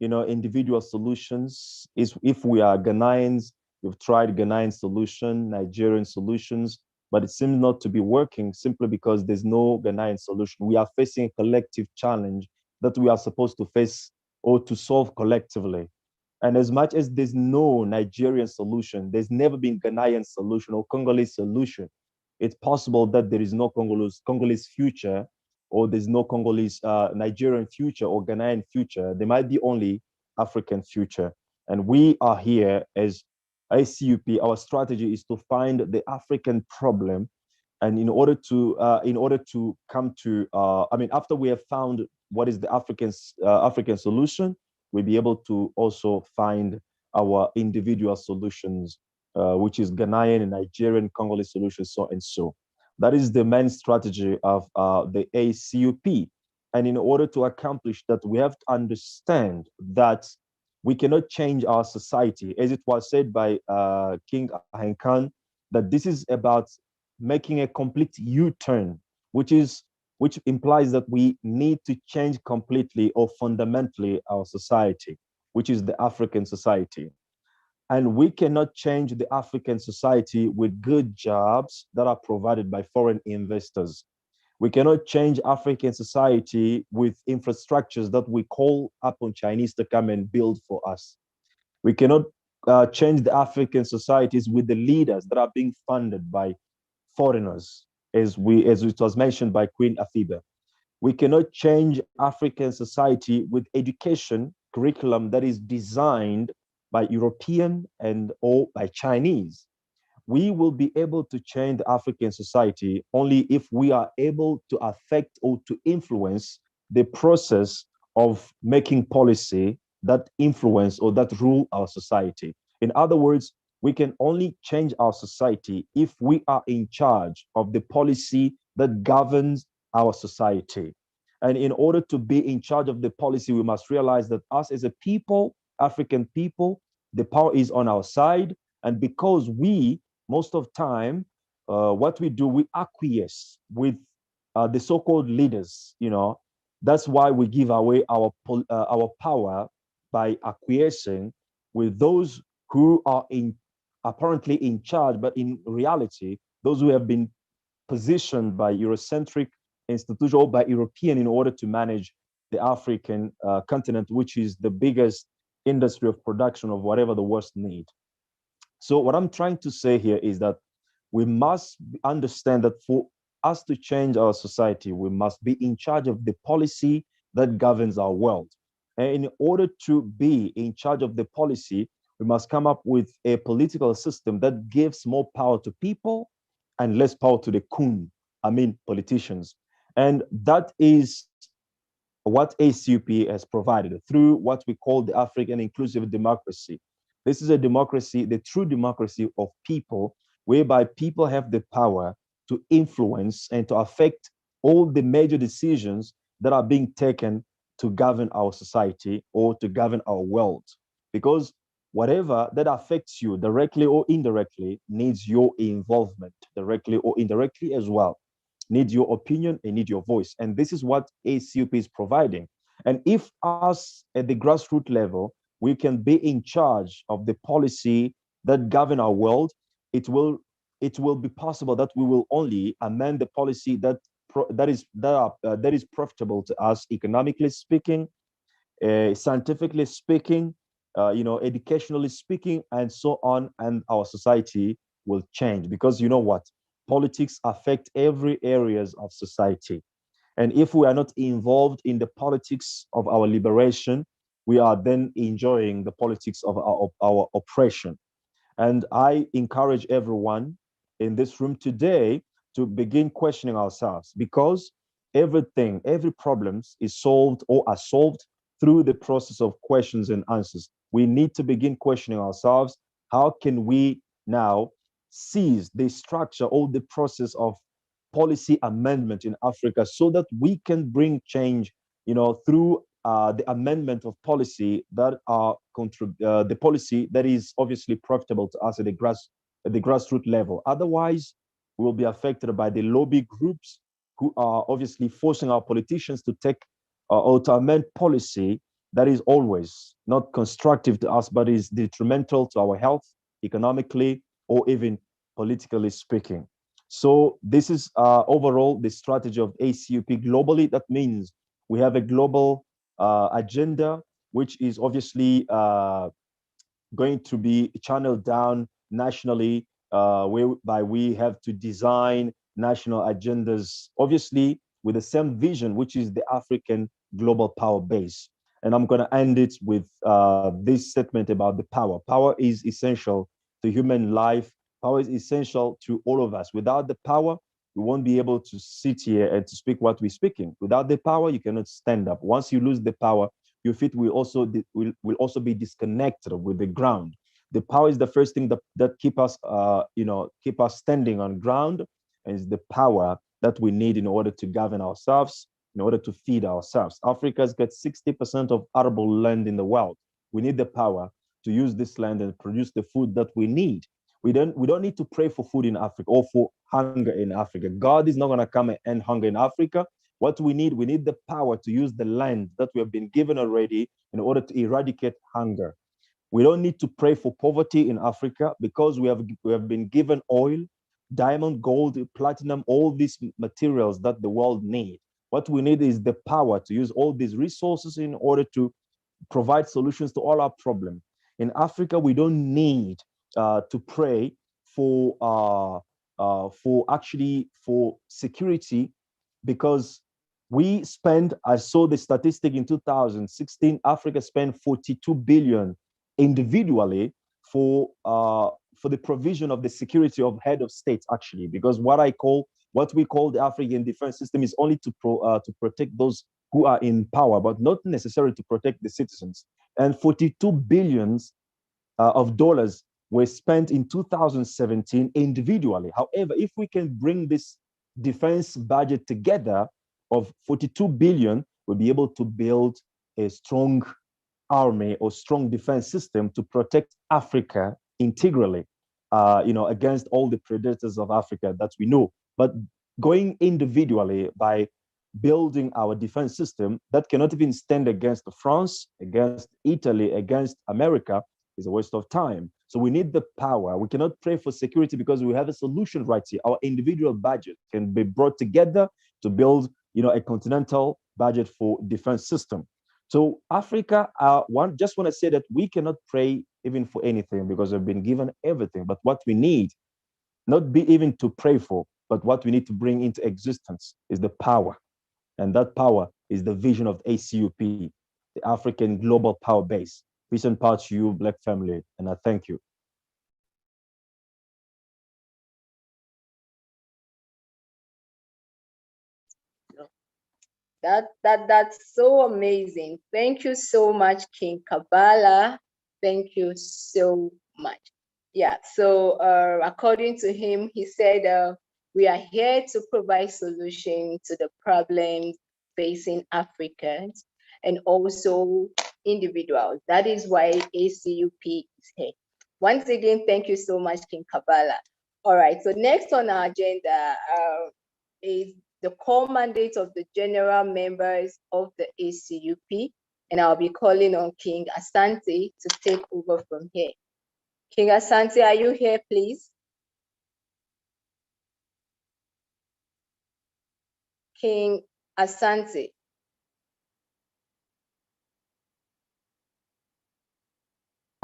individual solutions. Is if we are Ghanaians, we've tried Ghanaian solution, Nigerian solutions, but it seems not to be working simply because there's no Ghanaian solution. We are facing a collective challenge that we are supposed to face or to solve collectively. And as much as there's no Nigerian solution, there's never been Ghanaian solution or Congolese solution. It's possible that there is no Congolese future, or there's no Congolese Nigerian future or Ghanaian future. There might be only African future. And we are here as ACUP. Our strategy is to find the African problem, and in order to come to, after we have found what is the African solution, we'll be able to also find our individual solutions, which is Ghanaian and Nigerian, Congolese solutions, so and so. That is the main strategy of the ACUP. And in order to accomplish that, we have to understand that we cannot change our society, as it was said by King Ahenkan, that this is about making a complete U-turn, which implies that we need to change completely or fundamentally our society, which is the African society. And we cannot change the African society with good jobs that are provided by foreign investors. We cannot change African society with infrastructures that we call upon Chinese to come and build for us. We cannot change the African societies with the leaders that are being funded by foreigners, as it was mentioned by Queen Afiba. We cannot change African society with education curriculum that is designed by European and or by Chinese. We will be able to change the African society only if we are able to affect or to influence the process of making policy that influence or that rule our society. In other words, we can only change our society if we are in charge of the policy that governs our society. And in order to be in charge of the policy, we must realize that us as a people, African people, the power is on our side. And because we, most of time, what we do, we acquiesce with the so-called leaders, that's why we give away our power by acquiescing with those who are apparently in charge, but in reality, those who have been positioned by Eurocentric institution or by European in order to manage the African continent, which is the biggest industry of production of whatever the West need. So what I'm trying to say here is that we must understand that for us to change our society, we must be in charge of the policy that governs our world. And in order to be in charge of the policy, we must come up with a political system that gives more power to people and less power to the politicians. And that is what ACUP has provided through what we call the African inclusive democracy. This is a democracy, the true democracy of people, whereby people have the power to influence and to affect all the major decisions that are being taken to govern our society or to govern our world. Because whatever that affects you directly or indirectly needs your involvement, directly or indirectly as well. Need your opinion and need your voice. And this is what ACUP is providing. And if us at the grassroots level, we can be in charge of the policy that govern our world, it will be possible that we will only amend the policy that is profitable to us, economically speaking, scientifically speaking, educationally speaking, and so on, and our society will change. Because you know what? politics affect every areas of society. And if we are not involved in the politics of our liberation, we are then enjoying the politics of our oppression. And I encourage everyone in this room today to begin questioning ourselves, because everything, every problems is solved or are solved through the process of questions and answers. We need to begin questioning ourselves. How can we now seize the structure or the process of policy amendment in Africa so that we can bring change, through the amendment of policy that are the policy that is obviously profitable to us at the grassroots level. Otherwise, we will be affected by the lobby groups who are obviously forcing our politicians to take or to amend policy that is always not constructive to us, but is detrimental to our health, economically, or even politically speaking. So this is overall the strategy of ACUP globally. That means we have a global agenda, which is obviously going to be channeled down nationally, whereby we have to design national agendas, obviously with the same vision, which is the African global power base. And I'm going to end it with this statement about the power. Power is essential to human life. Power is essential to all of us. Without the power, we won't be able to sit here and to speak what we're speaking. Without the power, you cannot stand up. Once you lose the power, your feet will also be disconnected with the ground. The power is the first thing that keep us standing on ground, and is the power that we need in order to govern ourselves, in order to feed ourselves. Africa's got 60% of arable land in the world. We need the power to use this land and produce the food that we need. We don't need to pray for food in Africa or for hunger in Africa. God is not going to come and end hunger in Africa. What we need the power to use the land that we have been given already in order to eradicate hunger. We don't need to pray for poverty in Africa, because we have been given oil, diamond, gold, platinum, all these materials that the world needs. What we need is the power to use all these resources in order to provide solutions to all our problems. In Africa, we don't need to pray for security, because I saw the statistic in 2016, Africa spent 42 billion individually for the provision of the security of head of states, actually, because what we call the African defense system is only to protect those who are in power, but not necessarily to protect the citizens. And 42 billions of dollars were spent in 2017 individually. However, if we can bring this defense budget together of 42 billion, we'll be able to build a strong army or strong defense system to protect Africa integrally, against all the predators of Africa that we know. But going individually by building our defense system that cannot even stand against France, against Italy, against America, is a waste of time. So we need the power. We cannot pray for security because we have a solution right here. Our individual budget can be brought together to build, a continental budget for defense system. So Africa, just want to say that we cannot pray even for anything because we've been given everything. But what we need, not be even to pray for, but what we need to bring into existence is the power. And that power is the vision of ACUP, the African Global Power Base. Peace and power to you, Black family, and I thank you. That's so amazing. Thank you so much, King Kabbalah. Thank you so much. Yeah, so according to him, he said, we are here to provide solutions to the problems facing Africans and also individuals. That is why ACUP is here. Once again, thank you so much, King Kabbalah. All right, so next on our agenda is the core mandate of the general members of the ACUP, and I'll be calling on King Asante to take over from here. King Asante, are you here, please? King Asante.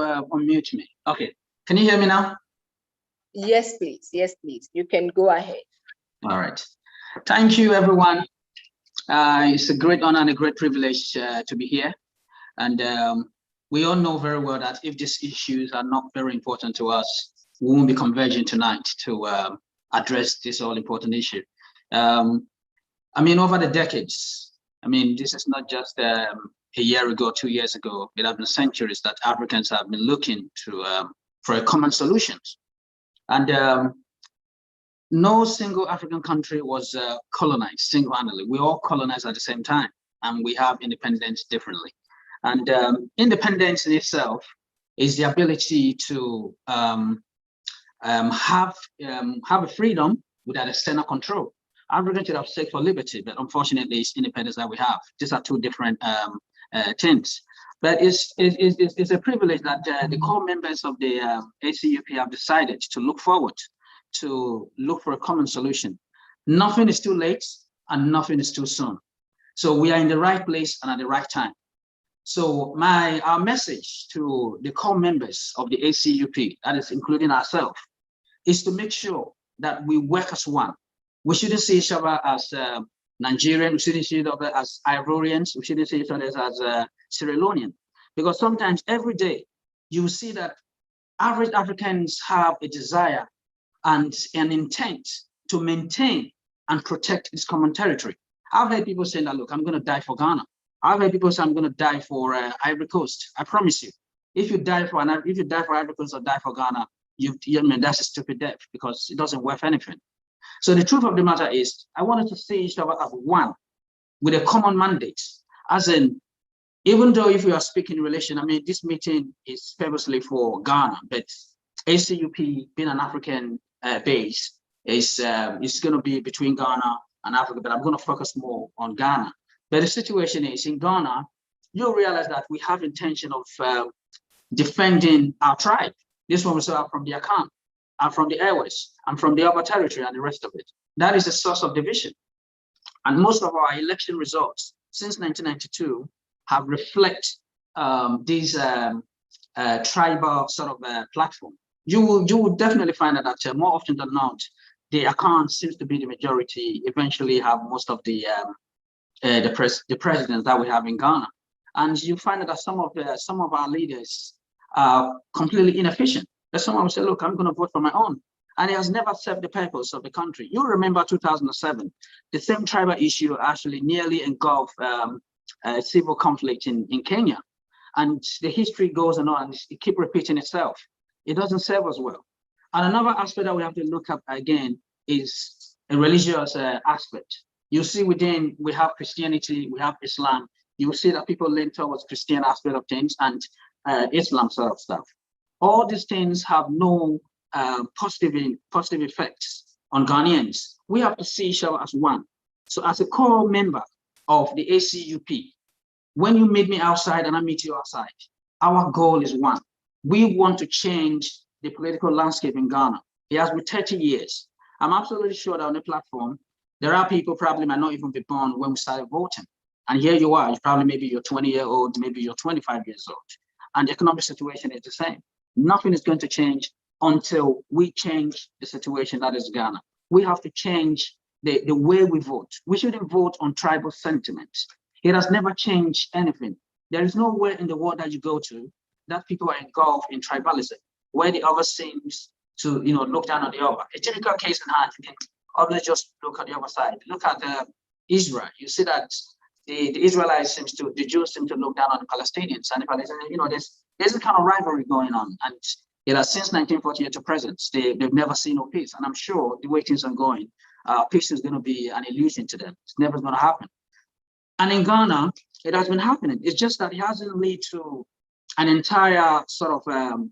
Unmute me. Okay. Can you hear me now? Yes, please. Yes, please. You can go ahead. All right. Thank you, everyone. It's a great honor and a great privilege to be here. And we all know very well that if these issues are not very important to us, we won't be converging tonight to address this all important issue. I mean, over the decades, I mean, this is not just a year ago, 2 years ago. It has been centuries that Africans have been looking to for a common solution. And no single African country was colonized single-handedly. We all colonized at the same time, and we have independence differently. And independence in itself is the ability to have a freedom without external control. Africans should have sex for liberty, but unfortunately, it's independence that we have. These are two different things. But it's a privilege that the core members of the ACUP have decided to look forward, to look for a common solution. Nothing is too late and nothing is too soon. So we are in the right place and at the right time. So our message to the core members of the ACUP, that is including ourselves, is to make sure that we work as one. We shouldn't see each other as Nigerians, we shouldn't see each other as Ivorians, we shouldn't see each other as Sierra Leonean. Because sometimes every day you see that average Africans have a desire and an intent to maintain and protect this common territory. I've heard people saying that, look, I'm going to die for Ghana. I've heard people say I'm going to die for Ivory Coast. I promise you, if you die for Ivory Coast or die for Ghana, I mean, that's a stupid death because it doesn't worth anything. So the truth of the matter is, I wanted to see each other as one with a common mandate, as in, even though if we are speaking in relation, I mean, this meeting is purposely for Ghana, but ACUP being an African base is going to be between Ghana and Africa, but I'm going to focus more on Ghana. But the situation is, in Ghana, you'll realize that we have intention of defending our tribe. This one was from the Akan, and from the Airways, and from the Upper Territory and the rest of it. That is the source of division. And most of our election results since 1992 have reflected these tribal sort of platform. You will definitely find that more often than not, the Akan seems to be the majority, eventually have most of the presidents that we have in Ghana. And you find that some of our leaders are completely inefficient. That someone will say, look, I'm going to vote for my own. And it has never served the purpose of the country. You remember 2007, the same tribal issue actually nearly engulfed civil conflict in Kenya. And the history goes on and it keeps repeating itself. It doesn't serve us well. And another aspect that we have to look at again is a religious aspect. You see we have Christianity, we have Islam. You will see that people lean towards Christian aspect of things and Islam sort of stuff. All these things have no positive effects on Ghanaians. We have to see each other as one. So as a core member of the ACUP, when you meet me outside and I meet you outside, our goal is one. We want to change the political landscape in Ghana. It has been 30 years. I'm absolutely sure that on the platform, there are people probably might not even be born when we started voting. And here you are, maybe you're 20-year-old, maybe you're 25 years old. And the economic situation is the same. Nothing is going to change until we change the situation that is Ghana. We have to change the way we vote. We shouldn't vote on tribal sentiments. It has never changed anything. There is nowhere in the world that you go to that people are engulfed in tribalism, where the other seems to look down on the other. A typical case in hand, you can always just look at the other side. Look at Israel. You see that the Israelites the Jews seem to look down on the Palestinians, and the Palestinians, there's a kind of rivalry going on, and since 1948 to present, they've never seen no peace. And I'm sure the way things are going, peace is going to be an illusion to them. It's never going to happen. And in Ghana, it has been happening. It's just that it hasn't led to an entire sort of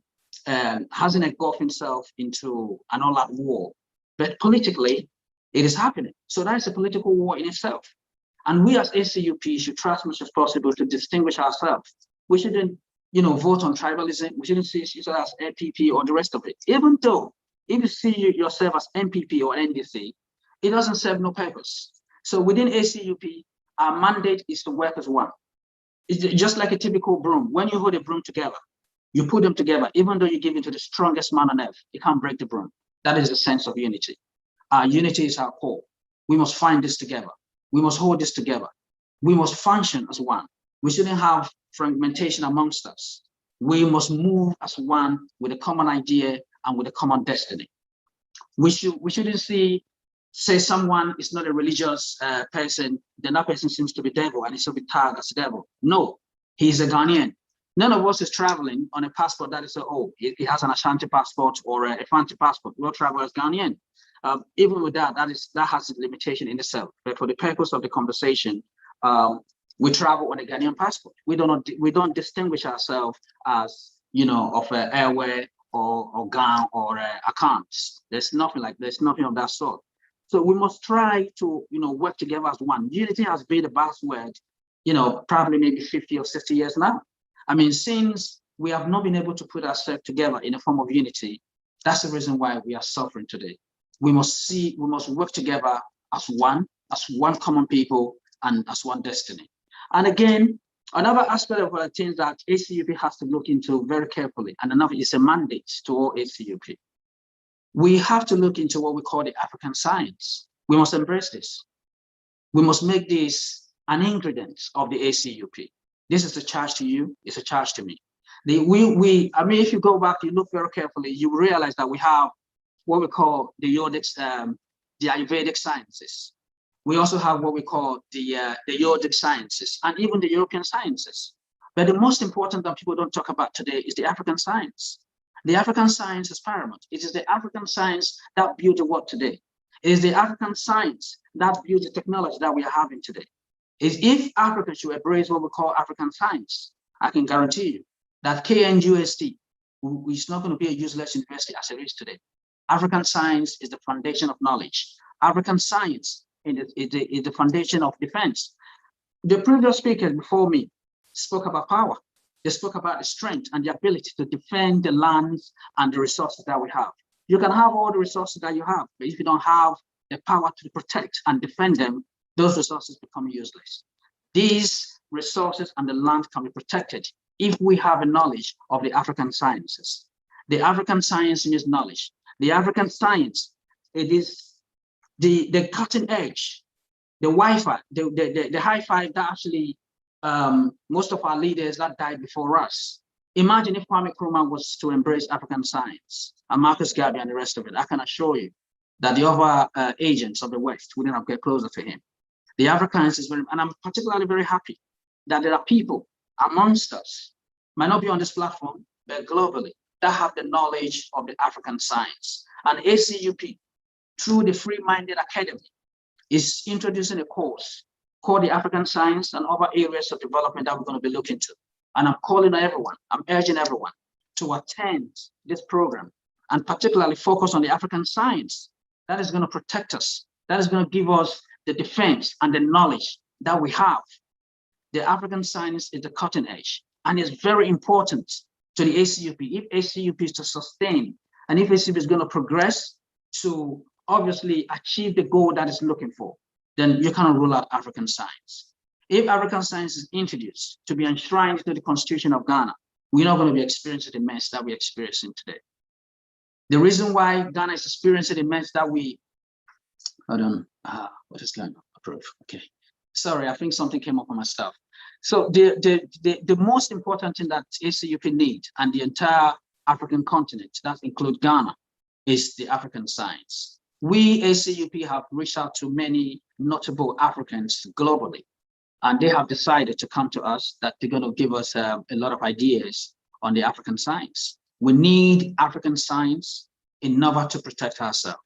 hasn't engulfed himself into an all-out war. But politically, it is happening. So that is a political war in itself. And we as ACUP should try as much as possible to distinguish ourselves. We shouldn't, vote on tribalism. We shouldn't see each other as NPP or the rest of it. Even though, if you see yourself as NPP or NDC, it doesn't serve no purpose. So within ACUP, our mandate is to work as one. It's just like a typical broom. When you hold a broom together, you put them together, even though you give it to the strongest man on earth, you can't break the broom. That is the sense of unity. Our unity is our core. We must find this together. We must hold this together. We must function as one. We shouldn't have fragmentation amongst us. We must move as one with a common idea and with a common destiny. We shouldn't say someone is not a religious person, then that person seems to be devil and he's to be tagged as a devil. No, he's a Ghanaian. None of us is traveling on a passport that is, he has an Ashanti passport or a Fanti passport. We all travel as Ghanaian. Even with that, that has a limitation in itself. But for the purpose of the conversation, we travel on a Ghanaian passport. We don't distinguish ourselves as, of airway or Ghana or accounts. There's nothing of that sort. So we must try to, work together as one. Unity has been a buzzword, probably maybe 50 or 60 years now. I mean, since we have not been able to put ourselves together in a form of unity, that's the reason why we are suffering today. We must work together as one common people and as one destiny. And again, another aspect of things that ACUP has to look into very carefully, and another is a mandate to all ACUP. We have to look into what we call the African science. We must embrace this. We must make this an ingredient of the ACUP. This is a charge to you, it's a charge to me. If you go back, you look very carefully, you realize that we have what we call the Ayurvedic sciences. We also have what we call the Yogic sciences and even the European sciences. But the most important that people don't talk about today is the African science. The African science is paramount. It is the African science that built the world today. It is the African science that built the technology that we are having today. If Africa should embrace what we call African science, I can guarantee you that KNUST is not going to be a useless university as it is today. African science is the foundation of knowledge. African science is the foundation of defense. The previous speakers before me spoke about power. They spoke about the strength and the ability to defend the lands and the resources that we have. You can have all the resources that you have, but if you don't have the power to protect and defend them, those resources become useless. These resources and the land can be protected if we have a knowledge of the African sciences. The African science means knowledge. The African science, it is the cutting edge, the Wi-Fi, the high five that actually most of our leaders that died before us. Imagine if Kwame Nkrumah was to embrace African science and Marcus Garvey and the rest of it. I can assure you that the other agents of the West wouldn't have get closer to him. The Africans is very, and I'm particularly very happy that there are people amongst us, might not be on this platform, but globally, that have the knowledge of the African science. And ACUP, through the Free-Minded Academy, is introducing a course called the African Science and other areas of development that we're going to be looking to. And I'm calling on everyone, I'm urging everyone to attend this program and particularly focus on the African science. That is going to protect us. That is going to give us the defense and the knowledge that we have. The African science is the cutting edge and it's very important to the ACUP. If ACUP is to sustain and if ACUP is going to progress to obviously achieve the goal that it's looking for, then you cannot rule out African science. If African science is introduced to be enshrined into the Constitution of Ghana, we're not going to be experiencing the mess that we're experiencing today. The reason why Ghana is experiencing the mess that we, what is going on? Approve. Okay. Sorry, I think something came up on my stuff. So the most important thing that ACUP needs and the entire African continent, that includes Ghana, is the African science. We ACUP have reached out to many notable Africans globally, and they have decided to come to us that they're going to give us a lot of ideas on the African science. We need African science in order to protect ourselves.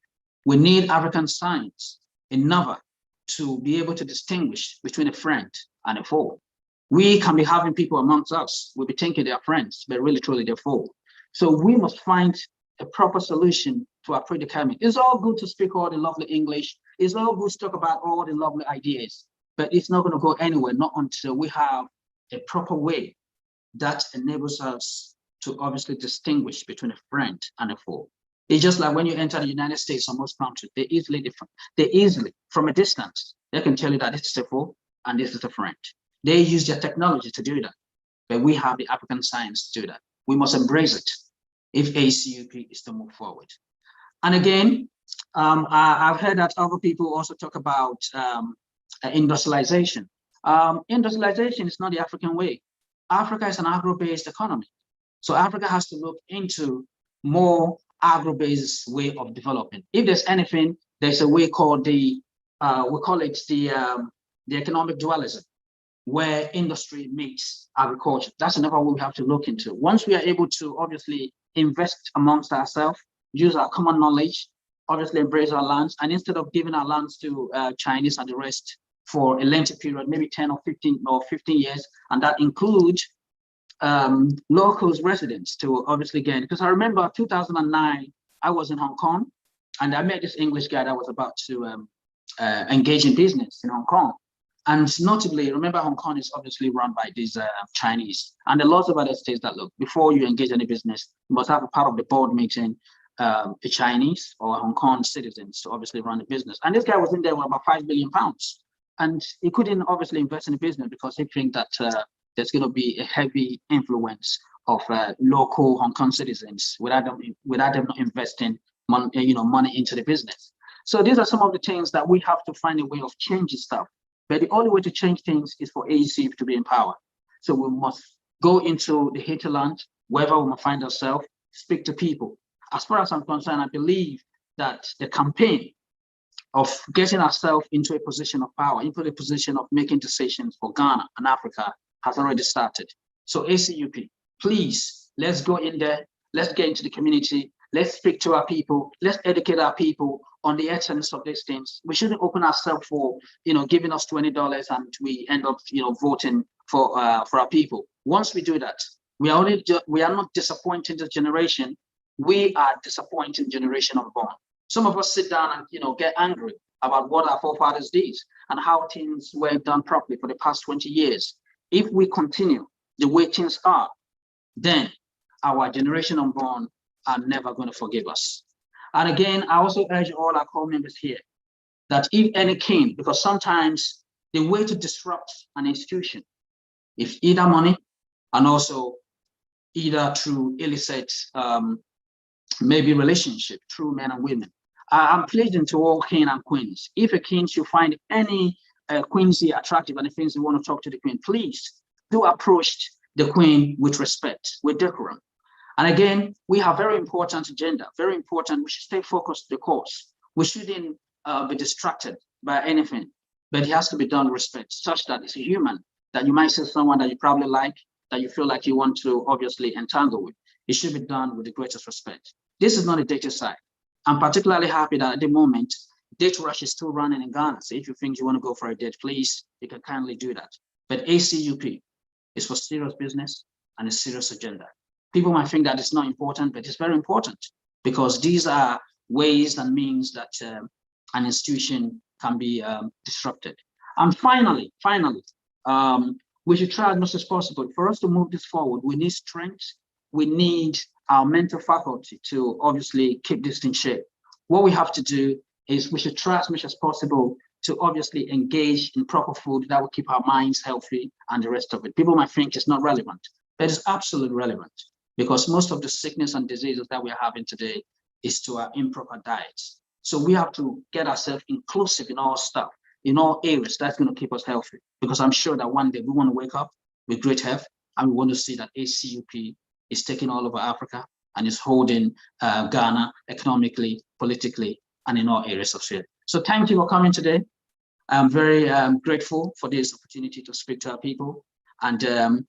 We need African science in order to be able to distinguish between a friend and a foe. We can be having people amongst us, we'll be thinking they're friends, but really truly they're foe. So we must find a proper solution to our predicament. It's all good to speak all the lovely English. It's all good to talk about all the lovely ideas, but it's not going to go anywhere, not until we have a proper way that enables us to obviously distinguish between a friend and a foe. It's just like when you enter the United States or most countries, they're easily different. They easily, from a distance, they can tell you that this is a foe and this is a friend. They use their technology to do that, but we have the African science to do that. We must embrace it if ACUP is to move forward. And again, I've heard that other people also talk about industrialization. Industrialization is not the African way. Africa is an agro-based economy. So Africa has to look into more agro-based way of development. If there's anything, there's a way called we call it the economic dualism, where industry meets agriculture. That's another way we have to look into. Once we are able to obviously invest amongst ourselves, use our common knowledge, obviously embrace our lands, and instead of giving our lands to Chinese and the rest for a lengthy period, maybe 10 or 15 years, and that includes locals residents to obviously gain. Because I remember 2009, I was in Hong Kong, and I met this English guy that was about to engage in business in Hong Kong. And notably, remember, Hong Kong is obviously run by these Chinese, and there are lots of other states that look, before you engage in any business, you must have a part of the board meeting a Chinese or Hong Kong citizens to obviously run the business. And this guy was in there with about £5 billion, and he couldn't obviously invest in the business because he thinks that there's going to be a heavy influence of local Hong Kong citizens without them not investing money into the business. So these are some of the things that we have to find a way of changing stuff. But the only way to change things is for ACUP to be in power. So we must go into the hinterland, wherever we might find ourselves, speak to people. As far as I'm concerned, I believe that the campaign of getting ourselves into a position of power, into a position of making decisions for Ghana and Africa has already started. So ACUP, please, let's go in there, let's get into the community, let's speak to our people, let's educate our people on the essence of these things. We shouldn't open ourselves for, giving us $20 and we end up, voting for our people. Once we do that, we are not disappointing the generation. We are disappointing the generation unborn. Some of us sit down and get angry about what our forefathers did and how things were done properly for the past 20 years. If we continue the way things are, then our generation unborn are never going to forgive us. And again, I also urge all our core members here that if any king, because sometimes the way to disrupt an institution is either money and also either through illicit, maybe relationship through men and women. I'm pleading to all king and queens. If a king should find any queensy attractive and the things you want to talk to the queen, please do approach the queen with respect, with decorum. And again, we have very important agenda, very important. We should stay focused to the course. We shouldn't be distracted by anything, but it has to be done with respect, such that it's a human, that you might see someone that you probably like, that you feel like you want to obviously entangle with. It should be done with the greatest respect. This is not a data site. I'm particularly happy that at the moment, Date Rush is still running in Ghana. So if you think you want to go for a date, please, you can kindly do that. But ACUP is for serious business and a serious agenda. People might think that it's not important, but it's very important because these are ways and means that an institution can be disrupted. And finally, we should try as much as possible. For us to move this forward, we need strength. We need our mental faculty to obviously keep this in shape. What we have to do is we should try as much as possible to obviously engage in proper food that will keep our minds healthy and the rest of it. People might think it's not relevant, but it's absolutely relevant because most of the sickness and diseases that we're having today is to our improper diets. So we have to get ourselves inclusive in all stuff, in all areas that's going to keep us healthy, because I'm sure that one day we want to wake up with great health and we want to see that ACUP is taking all over Africa and is holding Ghana economically, politically, and in all areas of it. So thank you for coming today. I'm very grateful for this opportunity to speak to our people. And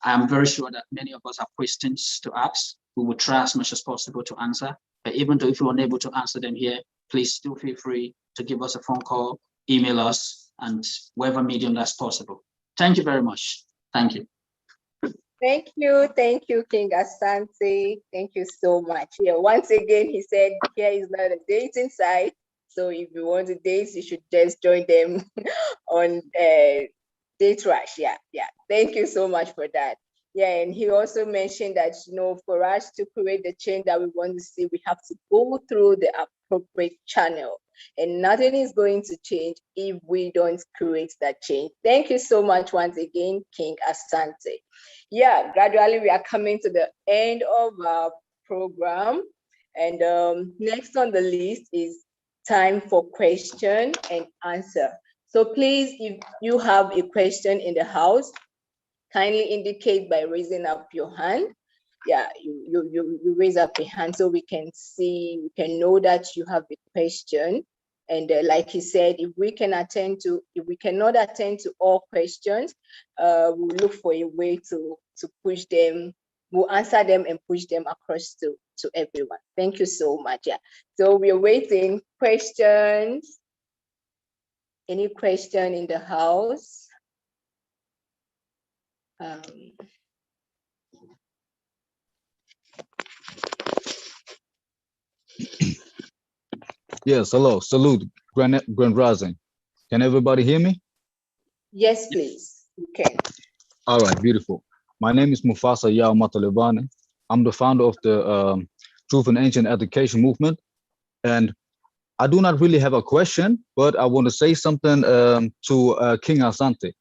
I'm very sure that many of us have questions to ask. We will try as much as possible to answer. But even though if you're unable to answer them here, please still feel free to give us a phone call, email us, and whatever medium that's possible. Thank you very much. Thank you. Thank you, King Asante. Thank you so much. Yeah, once again, he said here is not a dating site. So if you want to date, you should just join them on Date Rush. Yeah. Thank you so much for that. Yeah, and he also mentioned that, for us to create the change that we want to see, we have to go through the appropriate channel. And nothing is going to change if we don't create that change. Thank you so much once again, King Asante. Yeah, gradually we are coming to the end of our program. And next on the list is time for question and answer. So please, if you have a question in the house, kindly indicate by raising up your hand. Yeah, you raise up a hand so we can see, we can know that you have a question. And like he said, if we cannot attend to all questions, we'll look for a way to push them. We'll answer them and push them across to everyone. Thank you so much. Yeah. So we're waiting. Questions? Any question in the house? Yes, hello, salute, Grand Rising. Can everybody hear me? Yes, please. You can. All right, beautiful. My name is Mufasa Yao Matalibane. I'm the founder of the Truth and Ancient Education Movement. And I do not really have a question, but I want to say something to King Asante.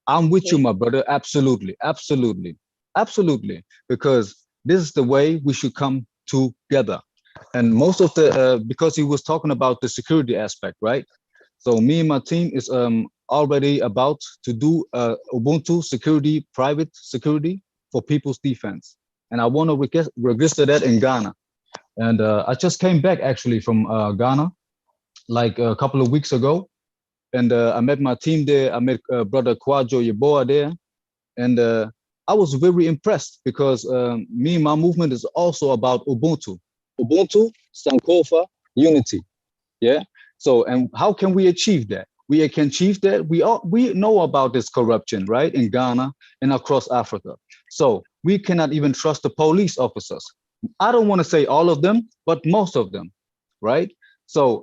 I'm with you, my brother. Absolutely, absolutely, absolutely. Because this is the way we should come together. And most of the, because he was talking about the security aspect, right? So me and my team is already about to do Ubuntu security, private security for people's defense. And I want to register that in Ghana. And I just came back actually from Ghana, like a couple of weeks ago. And I met my team there. I met brother Kwajo Yeboah there. And I was very impressed because me and my movement is also about Ubuntu. Ubuntu, Sankofa, unity. Yeah. So, and how can we achieve that? We can achieve that. We know about this corruption, right, in Ghana and across Africa. So we cannot even trust the police officers. I don't want to say all of them, but most of them, right? So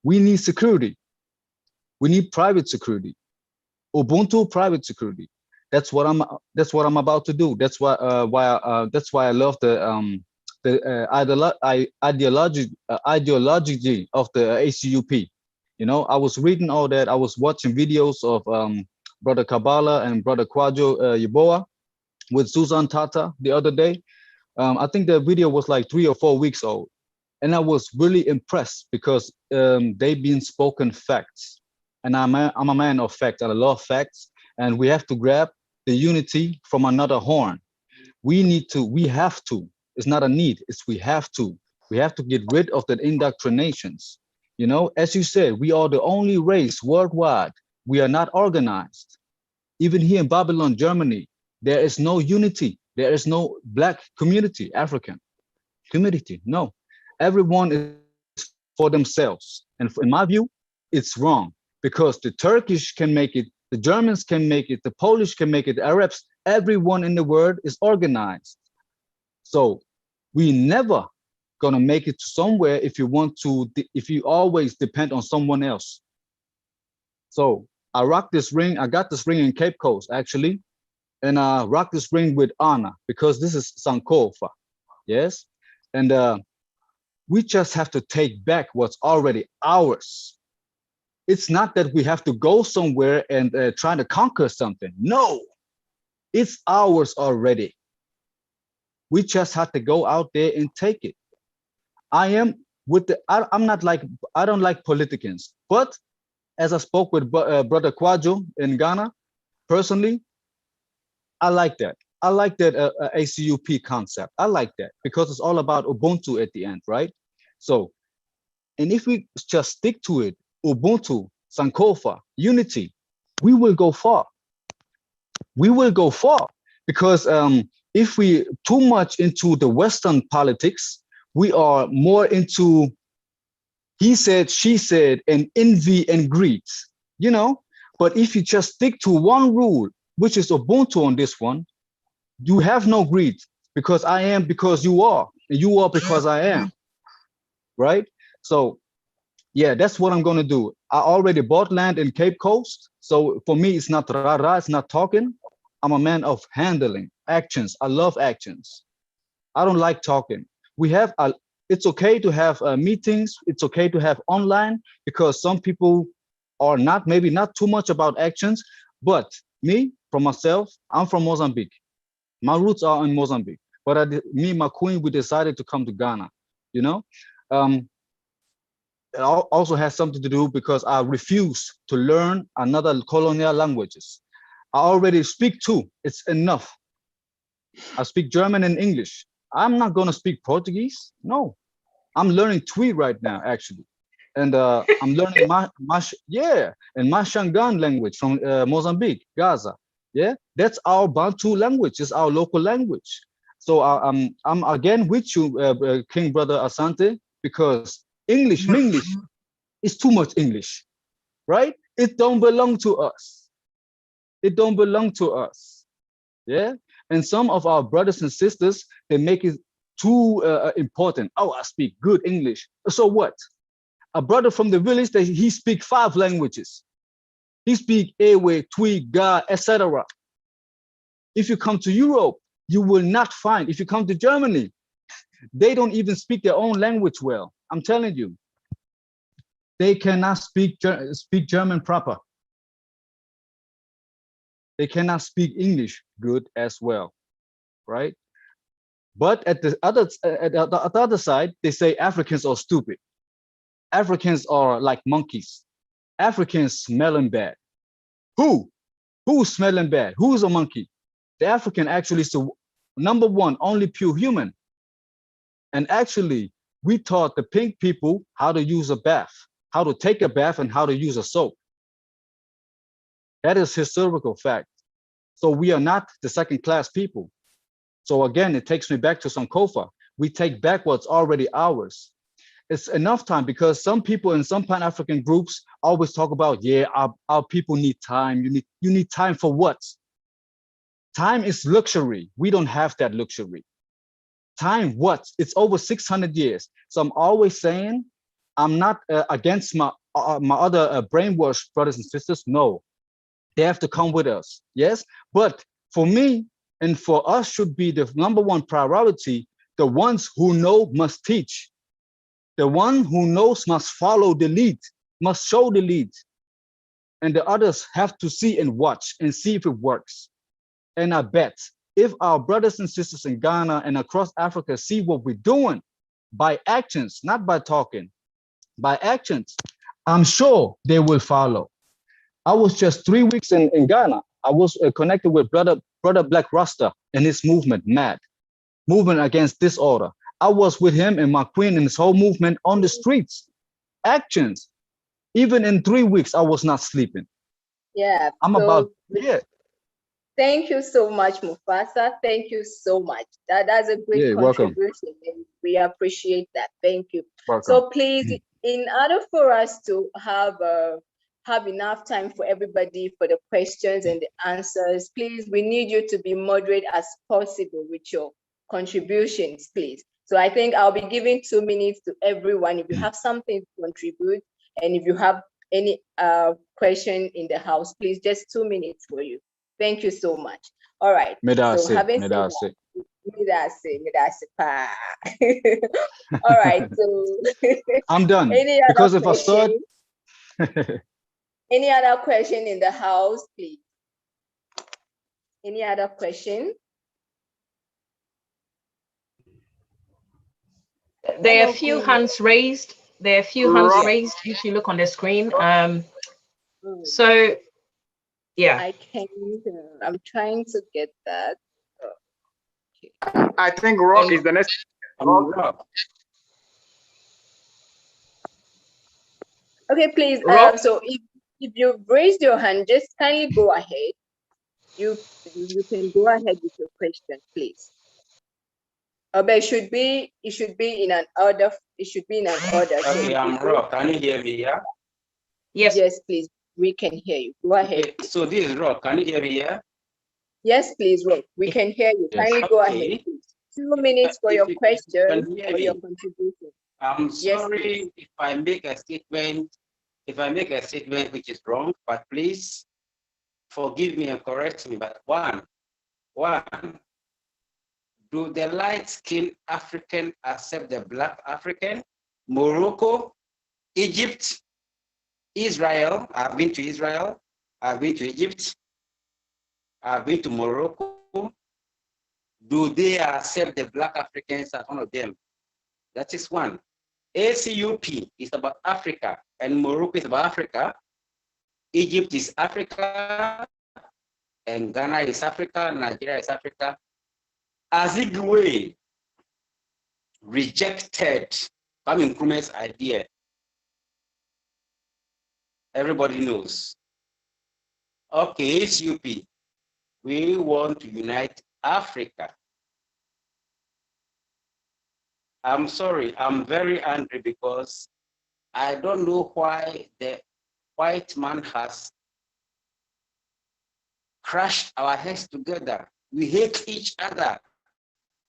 we need security. We need private security. Ubuntu private security. That's what I'm about to do. That's why I love the ideology of the ACUP. You know, I was reading all that. I was watching videos of Brother Kabbalah and Brother Kwajo Yeboah with Susan Tata the other day. I think the video was like 3 or 4 weeks old. And I was really impressed because they've been spoken facts. And I'm a man of facts. I love facts. And we have to grab the unity from another horn. We have to. It's not a need, it's we have to. We have to get rid of the indoctrinations. You know, as you said, we are the only race worldwide. We are not organized. Even here in Babylon, Germany, there is no unity. There is no Black community, African community. No, everyone is for themselves. And in my view, it's wrong because the Turkish can make it, the Germans can make it, the Polish can make it, the Arabs, everyone in the world is organized. So we never gonna make it to somewhere if you always depend on someone else. So I rock this ring. I got this ring in Cape Coast actually, and I rock this ring with honor because this is Sankofa, yes. And we just have to take back what's already ours. It's not that we have to go somewhere and try to conquer something. No, it's ours already. We just have to go out there and take it. I'm not like, I don't like politicians, but as I spoke with Brother Kwajo in Ghana, personally, I like that. I like that ACUP concept. I like that because it's all about Ubuntu at the end, right? So, and if we just stick to it, Ubuntu, Sankofa, unity, we will go far. We will go far because if we too much into the Western politics, we are more into he said, she said, and envy and greed, you know? But if you just stick to one rule, which is Ubuntu on this one, you have no greed because I am because you are, and you are because I am, right? So yeah, that's what I'm gonna do. I already bought land in Cape Coast. So for me, it's not rah-rah, it's not talking. I'm a man of handling, actions. I love actions. I don't like talking. It's okay to have meetings. It's okay to have online because some people are maybe not too much about actions. But me, for myself, I'm from Mozambique. My roots are in Mozambique. But me and my queen, we decided to come to Ghana. You know, it also has something to do because I refuse to learn another colonial languages. I already speak two. It's enough. I speak German and English. I'm not gonna speak Portuguese. No, I'm learning Twi right now, actually, and I'm learning Mashangan language from Mozambique, Gaza. Yeah, that's our Bantu language. It's our local language. So I'm again with you, King Brother Asante, because Minglish is too much English, right? It don't belong to us. It don't belong to us. Yeah, and some of our brothers and sisters, they make it too important. Oh, I speak good English. So what? A brother from the village, he speak 5 languages. He speak Ewe, Twi, Ga, etc. If you come to Europe, you will not find. If you come to Germany, they don't even speak their own language well. I'm telling you, they cannot speak German proper. They cannot speak English good as well, right? But at the other side, they say Africans are stupid. Africans are like monkeys. Africans smelling bad. Who's smelling bad? Who's a monkey? The African actually is the number one, only pure human. And actually, we taught the pink people how to use a bath, how to take a bath, and how to use a soap. That is historical fact. So we are not the second-class people. So again, it takes me back to Sankofa. We take back what's already ours. It's enough time, because some people in some Pan-African groups always talk about, yeah, our people need time. You need time for what? Time is luxury. We don't have that luxury. Time what? It's over 600 years. So I'm always saying, I'm not against my other brainwashed brothers and sisters. No, they have to come with us. Yes, but for me and for us should be the number one priority. The ones who know must teach. The one who knows must follow the lead, must show the lead. And the others have to see and watch and see if it works. And I bet if our brothers and sisters in Ghana and across Africa see what we're doing by actions, not by talking, by actions, I'm sure they will follow. I was just 3 weeks in Ghana. I was connected with brother Black Rasta and his movement, MAD, movement against disorder. I was with him and my queen and his whole movement on the streets. Actions. Even in 3 weeks, I was not sleeping. Yeah. Thank you so much, Mufasa. Thank you so much. That's a great contribution. And we appreciate that. Thank you. Welcome. So please, in order for us to have enough time for everybody for the questions and the answers, please, we need you to be moderate as possible with your contributions, please. So I think I'll be giving 2 minutes to everyone. If you have something to contribute, and if you have any question in the house, please, just 2 minutes for you. Thank you so much. All right. So having said that, all right. So I'm done. Any other because if question? I start, Any other question in the house, please? Any other question? There are a few hands raised. There are a few hands raised if you look on the screen. So, yeah. I can't. I'm trying to get that. I think Rock is the next. Rock. Okay, please. So if you've raised your hand, just kindly go ahead. You can go ahead with your question, please. But it should be in an order. It should be in an order. Okay, I'm Rock. Can you hear me? Yeah. Yes. Yes, please. We can hear you. Go ahead. Okay, so this is Rock. Can you hear me? Yeah. Yes, please, Rock. We can hear you. Yes. Kindly go ahead, please. 2 minutes for your question or your contribution. I'm sorry if I make a statement. If I make a statement which is wrong, but please forgive me and correct me. But one, do the light-skinned African accept the black African? Morocco, Egypt, Israel. I've been to Israel. I've been to Egypt. I've been to Morocco. Do they accept the Black Africans as one of them? That is one. ACUP is about Africa, and Morocco is about Africa. Egypt is Africa, and Ghana is Africa, Nigeria is Africa. Azigwe rejected Kwame Nkrumah's idea. Everybody knows. Okay, ACUP, we want to unite Africa. I'm sorry, I'm very angry because I don't know why the white man has crushed our heads together. We hate each other.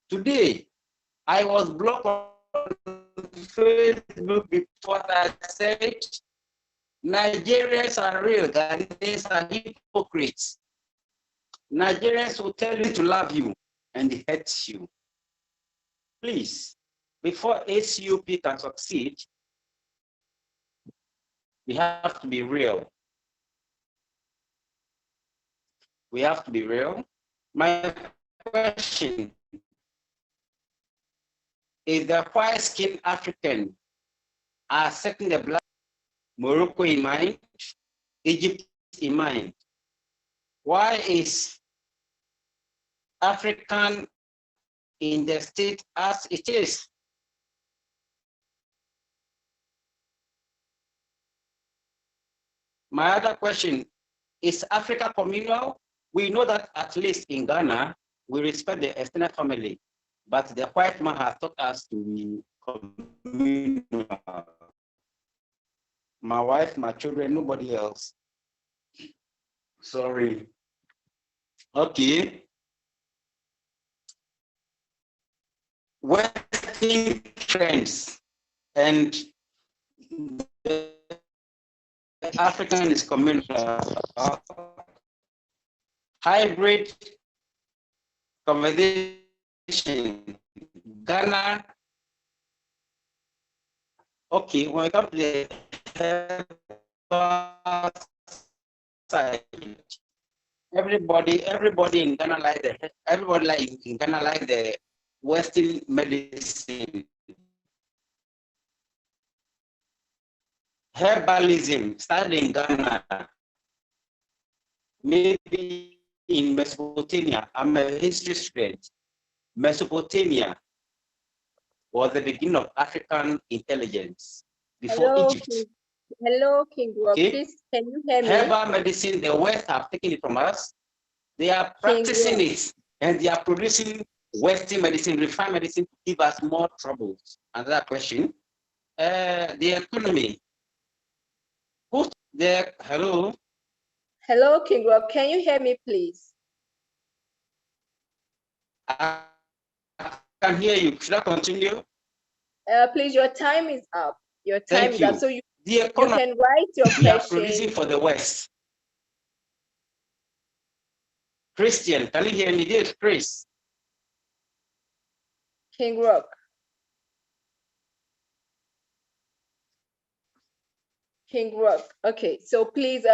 Today, I was blocked on Facebook before I said, Nigerians are real, Ghanaians are hypocrites. Nigerians will tell you to love you and they hate you. Please, before ACUP can succeed, we have to be real. We have to be real. My question is, the white-skinned African are setting the Black, Morocco in mind, Egypt in mind. Why is African in the state as it is? My other question, is Africa communal? We know that at least in Ghana, we respect the extended family, but the white man has taught us to be communal. My wife, my children, nobody else. Sorry. Okay. Western trends and the African is communal. Hybrid conversation. Ghana. Okay, when we come to the side, everybody in Ghana like the Western medicine. Herbalism started in Ghana, maybe in Mesopotamia. I'm a history student. Mesopotamia was the beginning of African intelligence before Egypt. Hello, King Rob. Okay? Please, can you hear me? Herbal medicine, the West have taken it from us. They are practicing it, and they are producing Western medicine, refined medicine to give us more troubles. Another question, the economy. Who's there? Hello? Hello, King Rob. Can you hear me, please? I can hear you. Should I continue? Please, your time is up. Your time is up. So you can write your question. Producing for the West. Christian, can you hear me? This Chris. King Rock. King Rock. Okay, so please,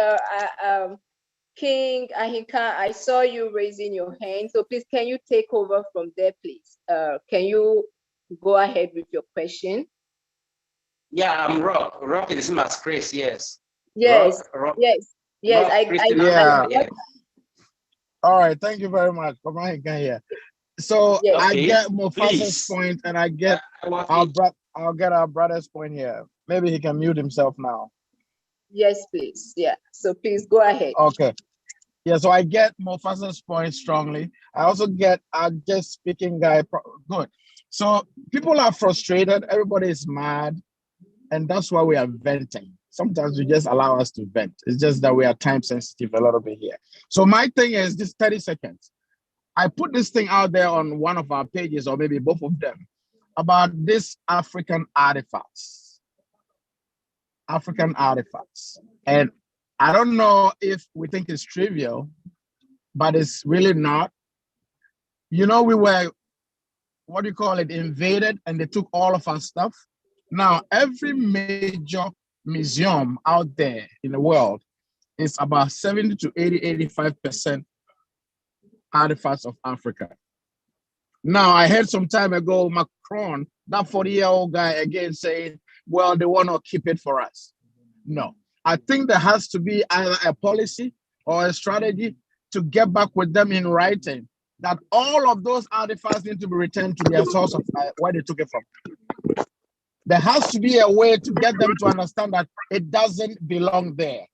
King Ahika, I saw you raising your hand. So please, can you take over from there, please? Can you go ahead with your question? Yeah, I'm Rock. Rock is the same as Chris, yes. Yes, Rock. Yes. Yeah. All right, thank you very much. Come on, here. So yes. I get Mufasa's point, and I get I'll get our brother's point here. Maybe he can mute himself now. Yes, please. Yeah. So please go ahead. Okay. Yeah. So I get Mufasa's point strongly. I also get our guest speaking guy. Good. So people are frustrated. Everybody is mad, and that's why we are venting. Sometimes you just allow us to vent. It's just that we are time sensitive a little bit here. So my thing is just 30 seconds. I put this thing out there on one of our pages, or maybe both of them, about this African artifacts. African artifacts. And I don't know if we think it's trivial, but it's really not. You know, we were, what do you call it, invaded, and they took all of our stuff. Now, every major museum out there in the world is about 70 to 85% artifacts of Africa. Now, I heard some time ago Macron, that 40-year-old guy, again saying, well, they want to keep it for us. No, I think there has to be either a policy or a strategy to get back with them in writing that all of those artifacts need to be returned to their source of where they took it from. There has to be a way to get them to understand that it doesn't belong there,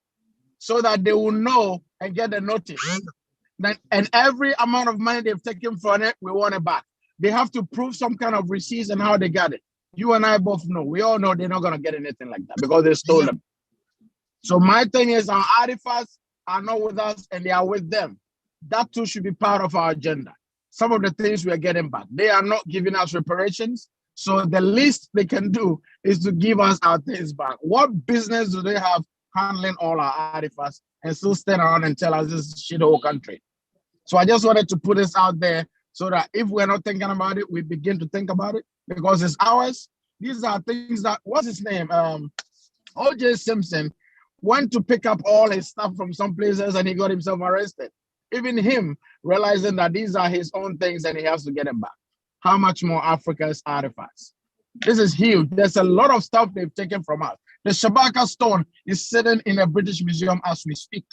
so that they will know and get a notice. And every amount of money they've taken from it, we want it back. They have to prove some kind of receipts and how they got it. You and I both know. We all know they're not going to get anything like that because they stole them. So my thing is, our artifacts are not with us and they are with them. That too should be part of our agenda. Some of the things we are getting back, they are not giving us reparations. So the least they can do is to give us our things back. What business do they have handling all our artifacts and still stand around and tell us this is shithole country? So I just wanted to put this out there so that if we're not thinking about it, we begin to think about it because it's ours. These are things that, what's his name? O.J. Simpson went to pick up all his stuff from some places and he got himself arrested. Even him realizing that these are his own things and he has to get them back. How much more Africa's artifacts? This is huge. There's a lot of stuff they've taken from us. The Shabaka stone is sitting in a British museum as we speak.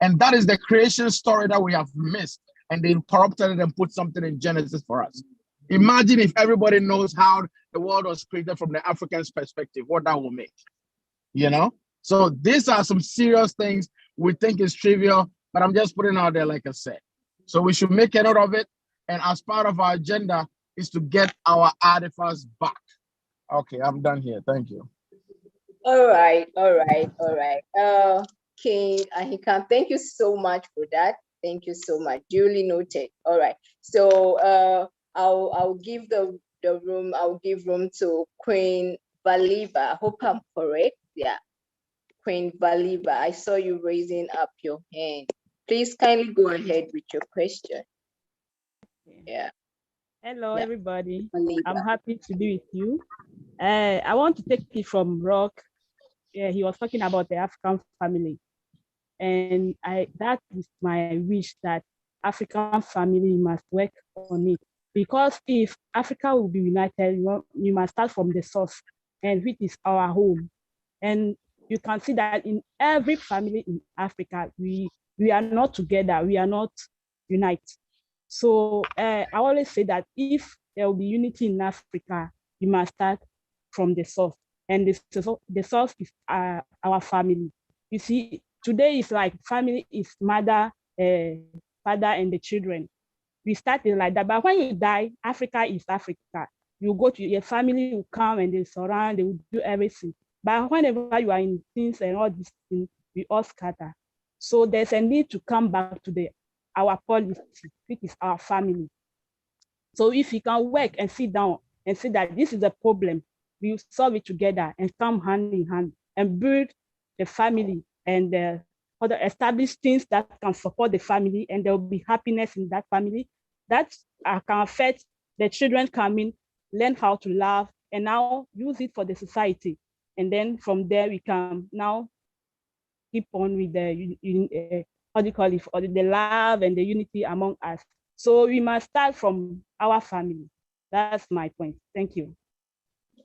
And that is the creation story that we have missed. And they corrupted it and put something in Genesis for us. Imagine if everybody knows how the world was created from the African's perspective, what that will make, you know? So these are some serious things we think is trivial, but I'm just putting it out there, like I said. So we should make a note of it. And as part of our agenda is to get our artifacts back. Okay, I'm done here. Thank you. All right. King Ahikan, thank you so much for that. Thank you so much. Duly noted. All right. So I'll give the room. I'll give room to Queen Valiba. I hope I'm correct. Yeah. Queen Valiba, I saw you raising up your hand. Please kindly go ahead with your question. Yeah. Hello, Yeah. everybody. Valiba. I'm happy to be with you. I want to take it from Rock. He was talking about the African family. And that is my wish, that African family must work on it. Because if Africa will be united, we must start from the source, and which is our home. And you can see that in every family in Africa, we are not together, we are not united. So I always say that if there will be unity in Africa, we must start from the source. And the source is our family. You see, today is like family is mother, father, and the children. We started like that. But when you die, Africa is Africa. You go to your family, will come and they surround, they will do everything. But whenever you are in things and all these things, we all scatter. So there's a need to come back to our policy, which is our family. So if you can work and sit down and see that this is a problem, we solve it together and come hand in hand and build the family and establish things that can support the family, and there will be happiness in that family that can affect the children coming, learn how to love, and now use it for the society. And then from there, we can now keep on with the, what do you call it, or the love and the unity among us. So we must start from our family. That's my point. Thank you.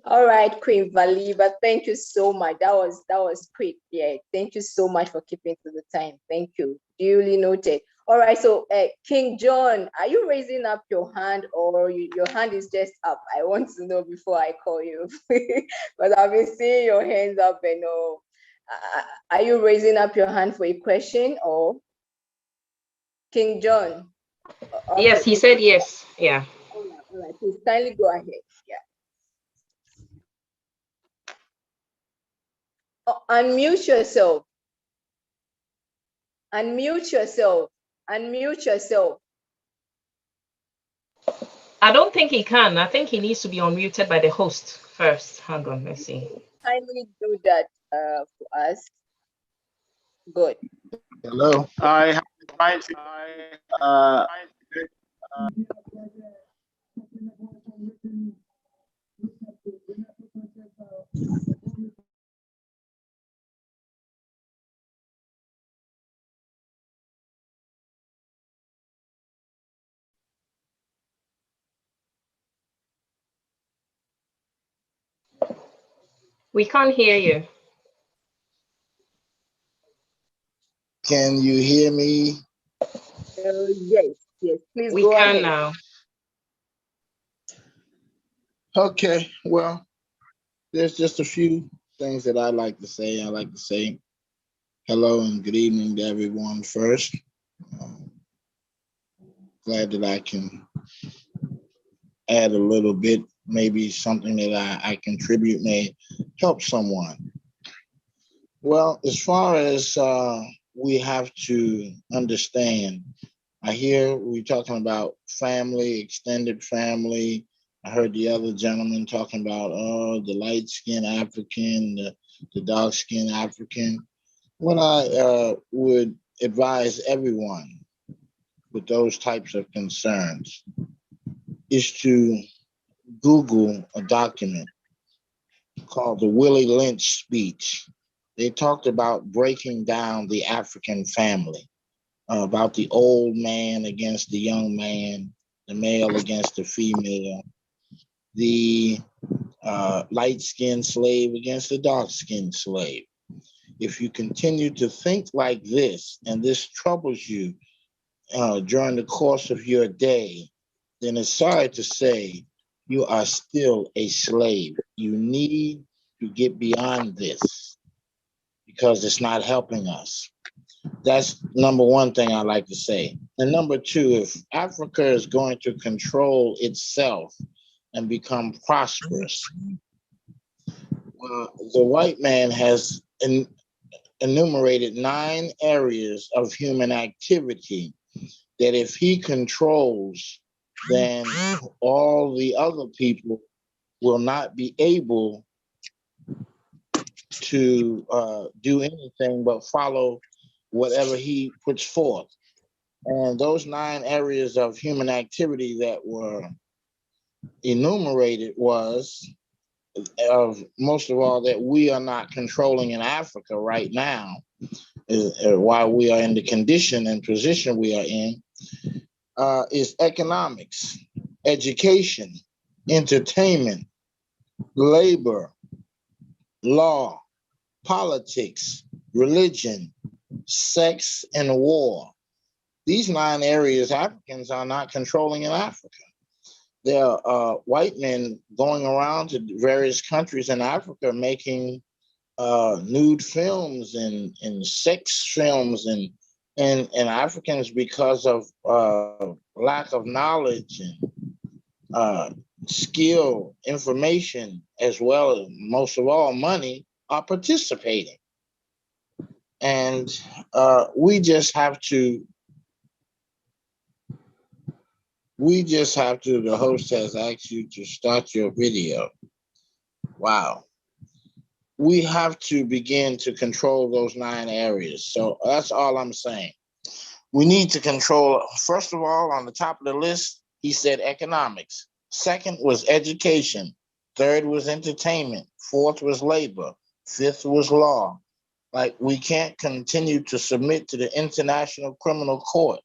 All right, Queen Valiba, thank you so much. That was quick. Yeah, thank you so much for keeping to the time. Thank you. Duly noted. All right, so King John, are you raising up your hand, or your hand is just up? I want to know before I call you, but I've been seeing your hands up and all. Are you raising up your hand for a question, or King John? Okay. Yes, he said yes. Yeah. All right, please kindly go ahead. Yeah. Oh, unmute yourself. Unmute yourself. Unmute yourself. I don't think he can. I think he needs to be unmuted by the host first. Hang on, let's see. Kindly do that for us. Good. Hello. I have tried. We can't hear you. Can you hear me? Yes, please We go can ahead. now. Okay, well, there's just a few things that I like to say. I like to say hello and good evening to everyone first. Glad that I can add a little bit, maybe something that I contribute may help someone. Well, as far as we have to understand, I hear we talking about family, extended family. I heard the other gentleman talking about the light-skinned African, the dark-skinned African. What I would advise everyone with those types of concerns is to Google a document called the Willie Lynch speech. They talked about breaking down the African family, about the old man against the young man, the male against the female, the light-skinned slave against the dark-skinned slave. If you continue to think like this, and this troubles you during the course of your day, then it's sorry to say you are still a slave. You need to get beyond this because it's not helping us. That's number one thing I like to say. And number two, if Africa is going to control itself and become prosperous, the white man has enumerated 9 areas of human activity that if he controls, then all the other people will not be able to do anything but follow whatever he puts forth. And those 9 areas of human activity that were enumerated was, of most of all, that we are not controlling in Africa right now, while we are in the condition and position we are in, is economics, education, entertainment, labor, law, politics, religion, sex, and war. These 9 areas Africans are not controlling in Africa. There are white men going around to various countries in Africa making nude films and sex films and Africans, because of lack of knowledge and skill, information, as well as most of all money, are participating. And we just have to, the host has asked you to start your video. Wow. We have to begin to control those 9 areas. So that's all I'm saying. We need to control, first of all, on the top of the list, he said economics. Second was education. Third was entertainment. Fourth was labor. Fifth was law. Like, we can't continue to submit to the International Criminal Court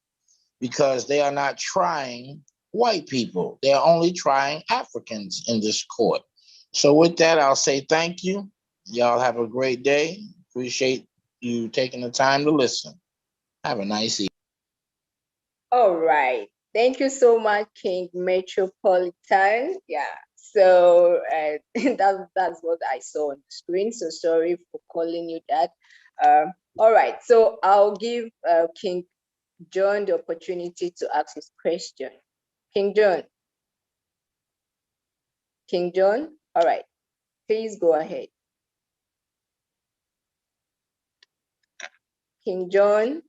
because they are not trying white people. They are only trying Africans in this court. So with that, I'll say thank you. Y'all have a great day. Appreciate you taking the time to listen. Have a nice evening. All right. Thank you so much, King Metropolitan. Yeah. So that's what I saw on the screen. So sorry for calling you that. All right. So I'll give King John the opportunity to ask his question. King John. King John. All right. Please go ahead. King John.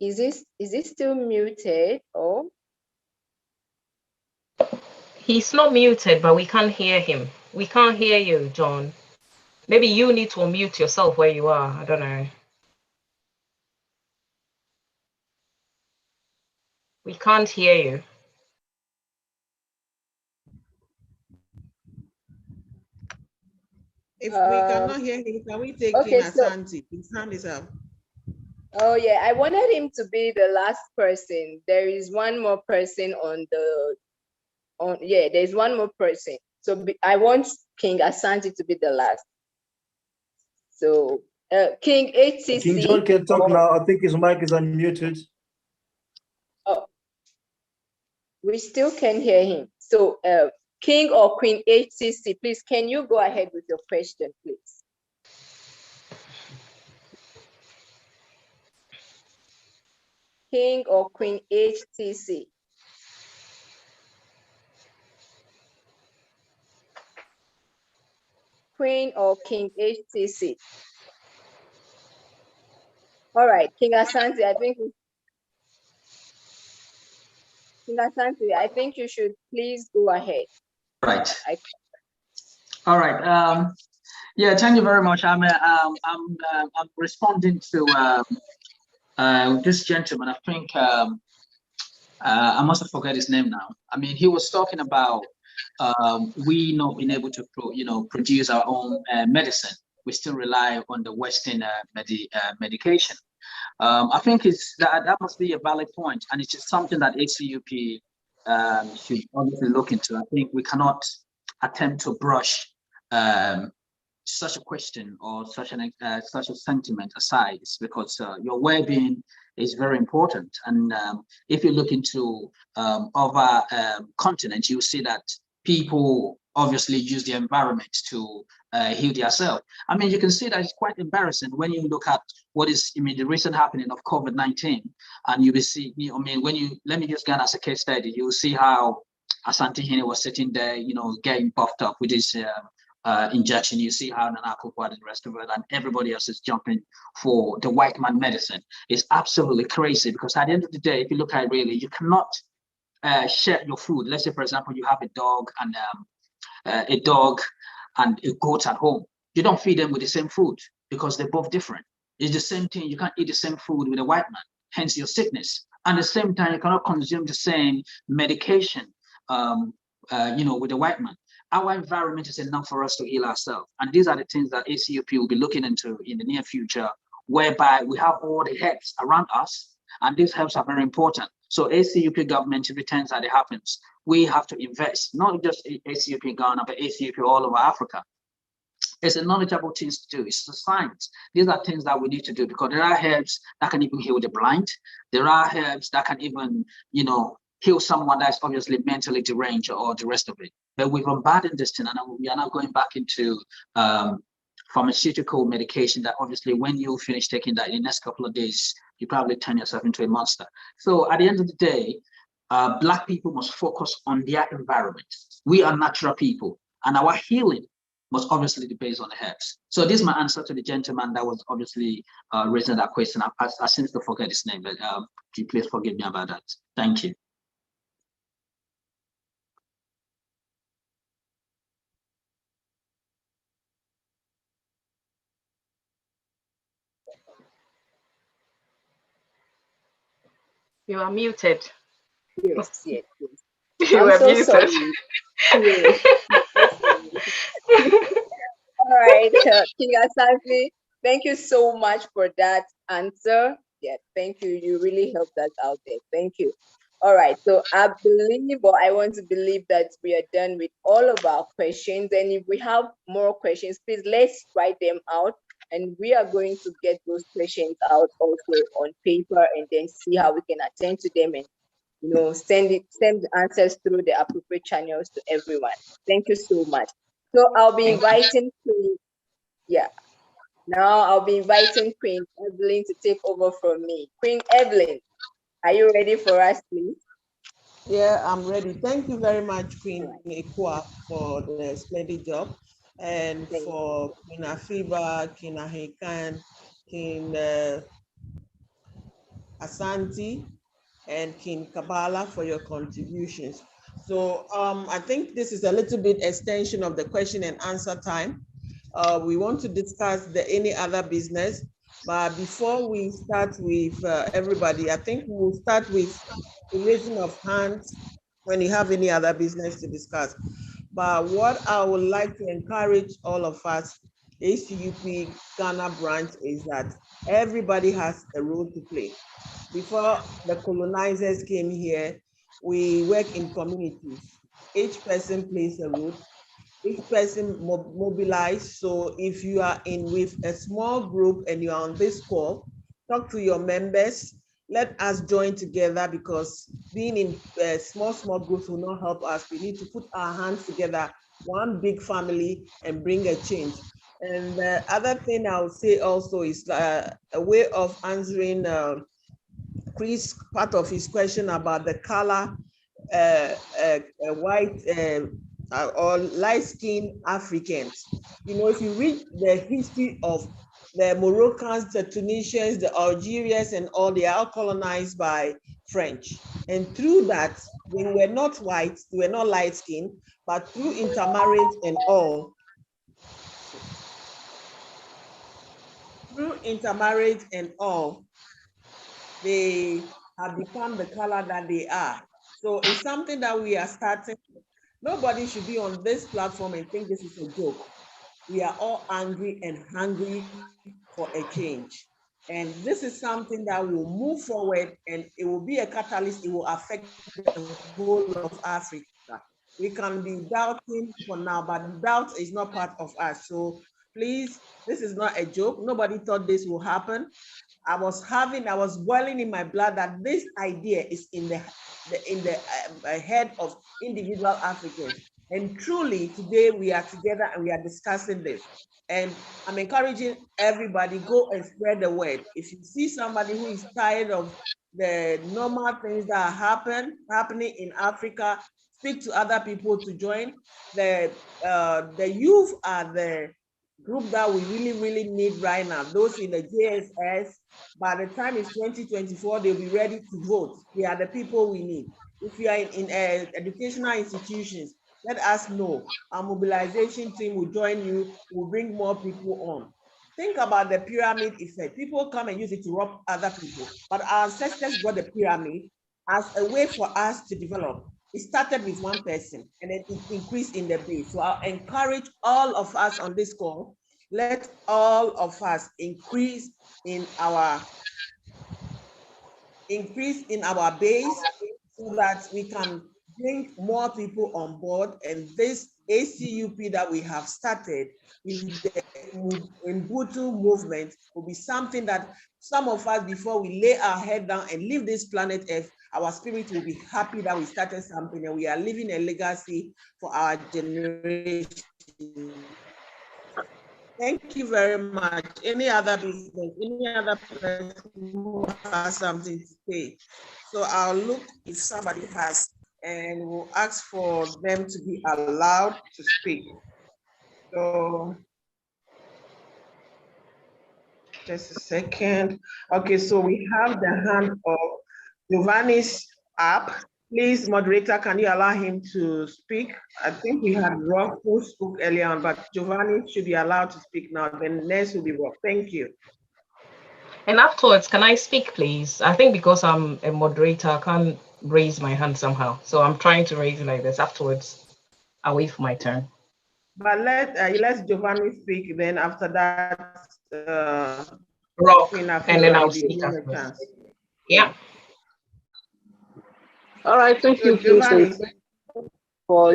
Is this still muted or? He's not muted, but we can't hear him. We can't hear you, John. Maybe you need to unmute yourself where you are. I don't know. We can't hear you. If we cannot hear him, can we take King Asante? His hand is up. Oh yeah, I wanted him to be the last person. There is one more person on the, there's one more person. So I want King Asante to be the last. So King HCC. King John can talk now. I think his mic is unmuted. Oh, we still can hear him. So King or Queen HCC, please, can you go ahead with your question, please? King or Queen HCC? Queen or King HCC? All right, King Asante, I think you should please go ahead. Right. All right. Yeah, thank you very much. I'm responding to this gentleman. I think I must have forgot his name now. I mean, he was talking about we not being able to produce our own medicine. We still rely on the Western medication. I think that must be a valid point, and it's just something that ACUP should obviously look into. I think we cannot attempt to brush such a question or such a sentiment aside. It's because your well-being is very important, and if you look into other continents, you see that people obviously use the environment to heal themselves. I mean, you can see that it's quite embarrassing when you look at the recent happening of COVID-19, and you will see, let me just get as a case study, you will see how Asante Hine was sitting there, getting buffed up with his injection. You see how Nana Akufo and the rest of it, and everybody else is jumping for the white man medicine. It's absolutely crazy, because at the end of the day, if you look at it really, you cannot share your food. Let's say, for example, you have a dog and a goat at home. You don't feed them with the same food because they're both different. It's the same thing. You can't eat the same food with a white man, hence your sickness. And at the same time, you cannot consume the same medication, with the white man. Our environment is enough for us to heal ourselves. And these are the things that ACUP will be looking into in the near future, whereby we have all the herbs around us, and these herbs are very important. So ACUP government, every time that it happens, we have to invest, not just ACUP Ghana, but ACUP all over Africa. It's a knowledgeable thing to do. It's the science. These are things that we need to do, because there are herbs that can even heal the blind. There are herbs that can even, heal someone that's obviously mentally deranged or the rest of it. But we've unburdened this thing, and we are now going back into pharmaceutical medication that obviously when you finish taking that in the next couple of days, you probably turn yourself into a monster. So at the end of the day, Black people must focus on their environment. We are natural people, and our healing must obviously be based on the herbs. So this is my answer to the gentleman that was obviously raising that question. I seem to forget his name, but please forgive me about that. Thank you. You are muted. Yes. You I'm are so muted. sorry. Yes. All right, King Asante, thank you so much for that answer. Yeah, thank you. You really helped us out there. Thank you. All right, so I want to believe that we are done with all of our questions. And if we have more questions, please let's write them out. And we are going to get those questions out also on paper, and then see how we can attend to them and send the answers through the appropriate channels to everyone. Thank you so much. So I'll be inviting Queen. Yeah. Now I'll be inviting Queen Evelyn to take over from me. Queen Evelyn, are you ready for us, please? Yeah, I'm ready. Thank you very much, Queen Ikua, for the splendid job, and for Queen Afiba, King Ahikan, King Asante, and King Kabala for your contributions. So I think this is a little bit extension of the question and answer time. We want to discuss any other business, but before we start with everybody, I think we'll start with the raising of hands when you have any other business to discuss. But what I would like to encourage all of us, ACUP Ghana branch, is that everybody has a role to play. Before the colonizers came here, we work in communities. Each person plays a role. each person mobilize. So if you are in with a small group and you are on this call, talk to your members. Let us join together, because being in small groups will not help us. We need to put our hands together, one big family, and bring a change. And the other thing I would say also is a way of answering Chris part of his question about the color, white or light-skinned Africans. You know, if you read the history of the Moroccans, the Tunisians, the Algerians, and all, they are all colonized by French. And through that, they were not white, they were not light-skinned, but through intermarriage and all, they have become the color that they are. So it's something that we are starting. Nobody should be on this platform and think this is a joke. We are all angry and hungry for a change. And this is something that will move forward, and it will be a catalyst. It will affect the whole of Africa. We can be doubting for now, but doubt is not part of us. So please, this is not a joke. Nobody thought this will happen. I was boiling in my blood that this idea is in the head of individual Africans. And truly, today we are together and we are discussing this. And I'm encouraging everybody, go and spread the word. If you see somebody who is tired of the normal things that are happening in Africa, speak to other people to join. The youth are the group that we really need right now. Those in the JSS, by the time it's 2024, they'll be ready to vote. They are the people we need. If you are in educational institutions, let us know. Our mobilization team will join you, will bring more people on. Think about the pyramid effect. People come and use it to rob other people, but our ancestors got the pyramid as a way for us to develop. It started with one person and then it increased in the base. So I'll encourage all of us on this call, let all of us increase in our base so that we can bring more people on board. And this ACUP that we have started with the Ubuntu movement will be something that some of us, before we lay our head down and leave this planet Earth, our spirit will be happy that we started something and we are leaving a legacy for our generation. Thank you very much. Any other business, any other person who has something to say? So I'll look if somebody has, and we'll ask for them to be allowed to speak. So just a second. Okay, so we have the hand of Giovanni's up. Please, moderator, can you allow him to speak? I think we had Rock who spoke earlier on, but Giovanni should be allowed to speak now. Then next will be Rock. Thank you. And afterwards, can I speak, please? I think because I'm a moderator, I can't raise my hand somehow. So I'm trying to raise it like this. Afterwards, I'll wait for my turn. But let Giovanni speak. Then after that, Rock, and then I'll speak afterwards. Yeah. All right, thank you, Giovanni, for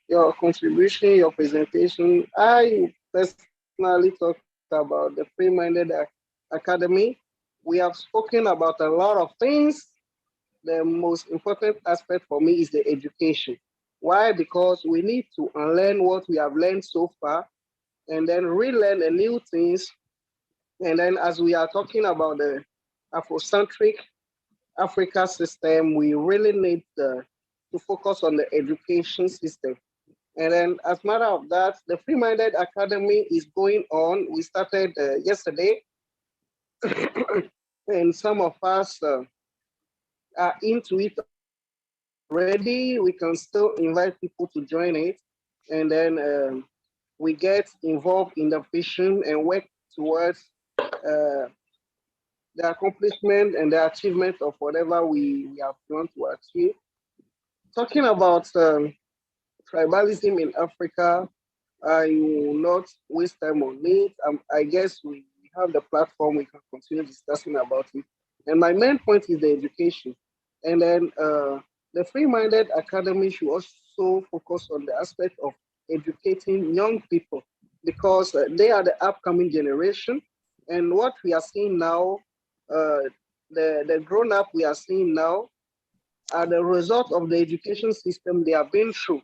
your contribution, your presentation. I personally talked about the Free-Minded Academy. We have spoken about a lot of things. The most important aspect for me is the education. Why? Because we need to unlearn what we have learned so far and then relearn the new things. And then as we are talking about the Afrocentric Africa system, we really need to focus on the education system. And then as a matter of that, the Free-Minded Academy is going on. We started yesterday, and some of us are into it already. We can still invite people to join it. And then we get involved in the vision and work towards the accomplishment and the achievement of whatever we have planned to achieve. Talking about tribalism in Africa, I will not waste time on it. I guess we have the platform, we can continue discussing about it. And my main point is the education. And then the Free-Minded Academy should also focus on the aspect of educating young people, because they are the upcoming generation. And what we are seeing now, the grown-up we are seeing now are the result of the education system they have been through.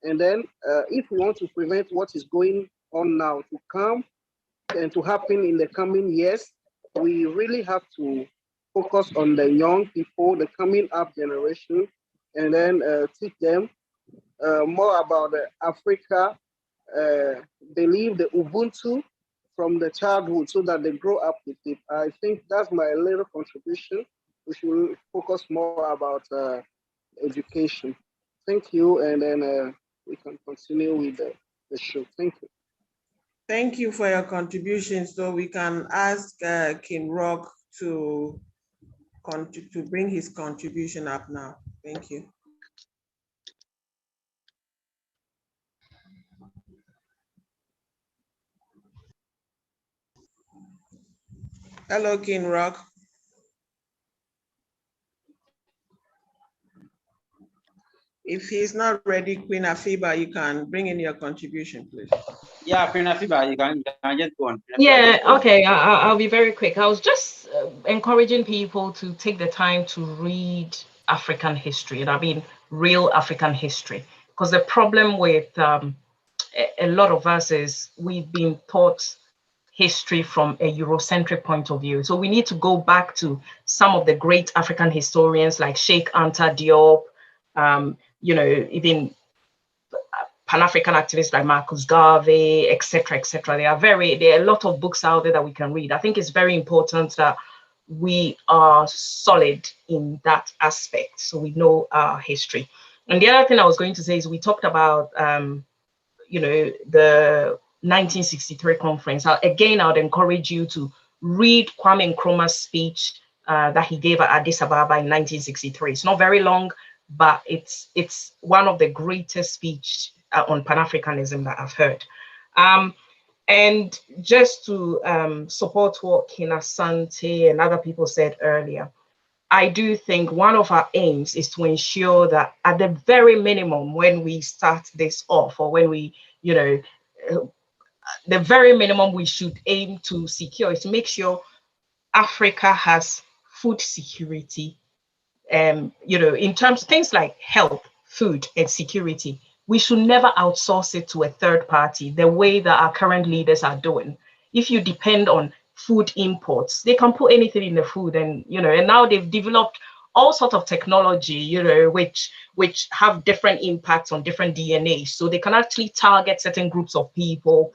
And then if we want to prevent what is going on now to come and to happen in the coming years, we really have to focus on the young people, the coming up generation, and then teach them more about Africa, believe the Ubuntu from the childhood so that they grow up with it. I think that's my little contribution. We should focus more about education. Thank you, and then we can continue with the show. Thank you. Thank you for your contribution. So we can ask King Rock to bring his contribution up now. Thank you. Hello, King Rock. If he's not ready, Queen Afiba, you can bring in your contribution, please. Yeah, Queen Afiba, you can just go on. Yeah, okay, I'll be very quick. I was just encouraging people to take the time to read African history, and I mean real African history, because the problem with a lot of us is we've been taught history from a Eurocentric point of view. So we need to go back to some of the great African historians like Sheikh Anta Diop, you know, even Pan-African activists like Marcus Garvey, etc., etc. There are a lot of books out there that we can read. I think it's very important that we are solid in that aspect, so we know our history. And the other thing I was going to say is we talked about, you know, the 1963 conference. Again, I would encourage you to read Kwame Nkrumah's speech that he gave at Addis Ababa in 1963. It's not very long, but it's one of the greatest speeches on Pan-Africanism that I've heard. And just to support what King Asante and other people said earlier, I do think one of our aims is to ensure that at the very minimum, when we start this off, or when we, you know, the very minimum we should aim to secure is to make sure Africa has food security. You know, in terms of things like health, food, and security, we should never outsource it to a third party the way that our current leaders are doing. If you depend on food imports, they can put anything in the food, and you know, and now they've developed all sorts of technology, you know, which have different impacts on different DNA. So they can actually target certain groups of people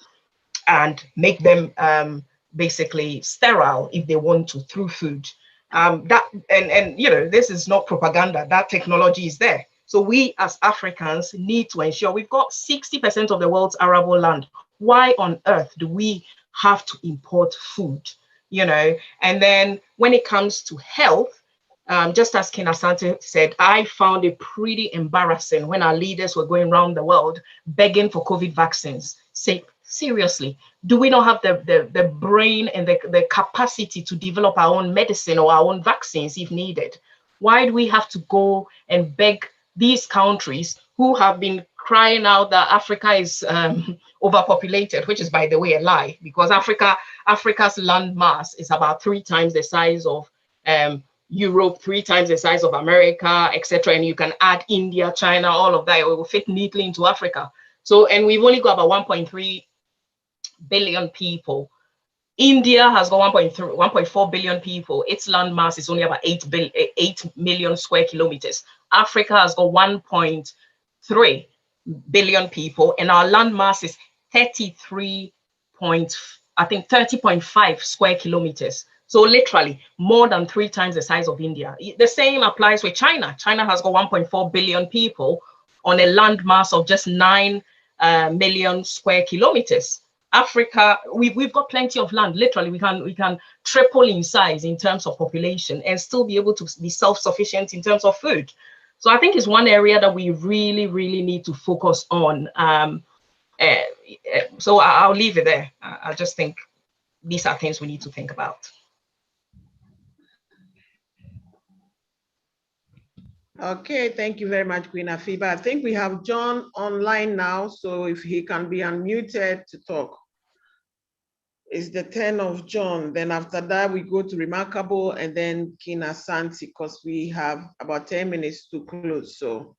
and make them basically sterile if they want to through food. That and you know, this is not propaganda. That technology is there. So we as Africans need to ensure we've got 60% of the world's arable land. Why on earth do we have to import food? You know, and then when it comes to health, just as King Asante said, I found it pretty embarrassing when our leaders were going around the world begging for COVID vaccines. Say, seriously, do we not have the brain and the capacity to develop our own medicine or our own vaccines if needed? Why do we have to go and beg these countries who have been crying out that Africa is overpopulated, which is, by the way, a lie, because Africa's land mass is about 3 times the size of Europe, 3 times the size of America, etc. And you can add India, China, all of that, it will fit neatly into Africa. So, and we've only got about 1.3 billion people. India has got 1.4 billion people. Its land mass is only about 8 million square kilometers. Africa has got 1.3 billion people, and our land mass is 30.5 square kilometers. So literally more than 3 times the size of India. The same applies with China. China has got 1.4 billion people on a land mass of just 9 million square kilometers. Africa, we've got plenty of land. Literally, we can triple in size in terms of population and still be able to be self-sufficient in terms of food. So I think it's one area that we really, really need to focus on. So I'll leave it there. I just think these are things we need to think about. Okay, thank you very much, Queen Afiba. I think we have John online now, so if he can be unmuted to talk. It's the 10th of John. Then after that, we go to Remarkable and then King Asante, because we have about 10 minutes to close. So,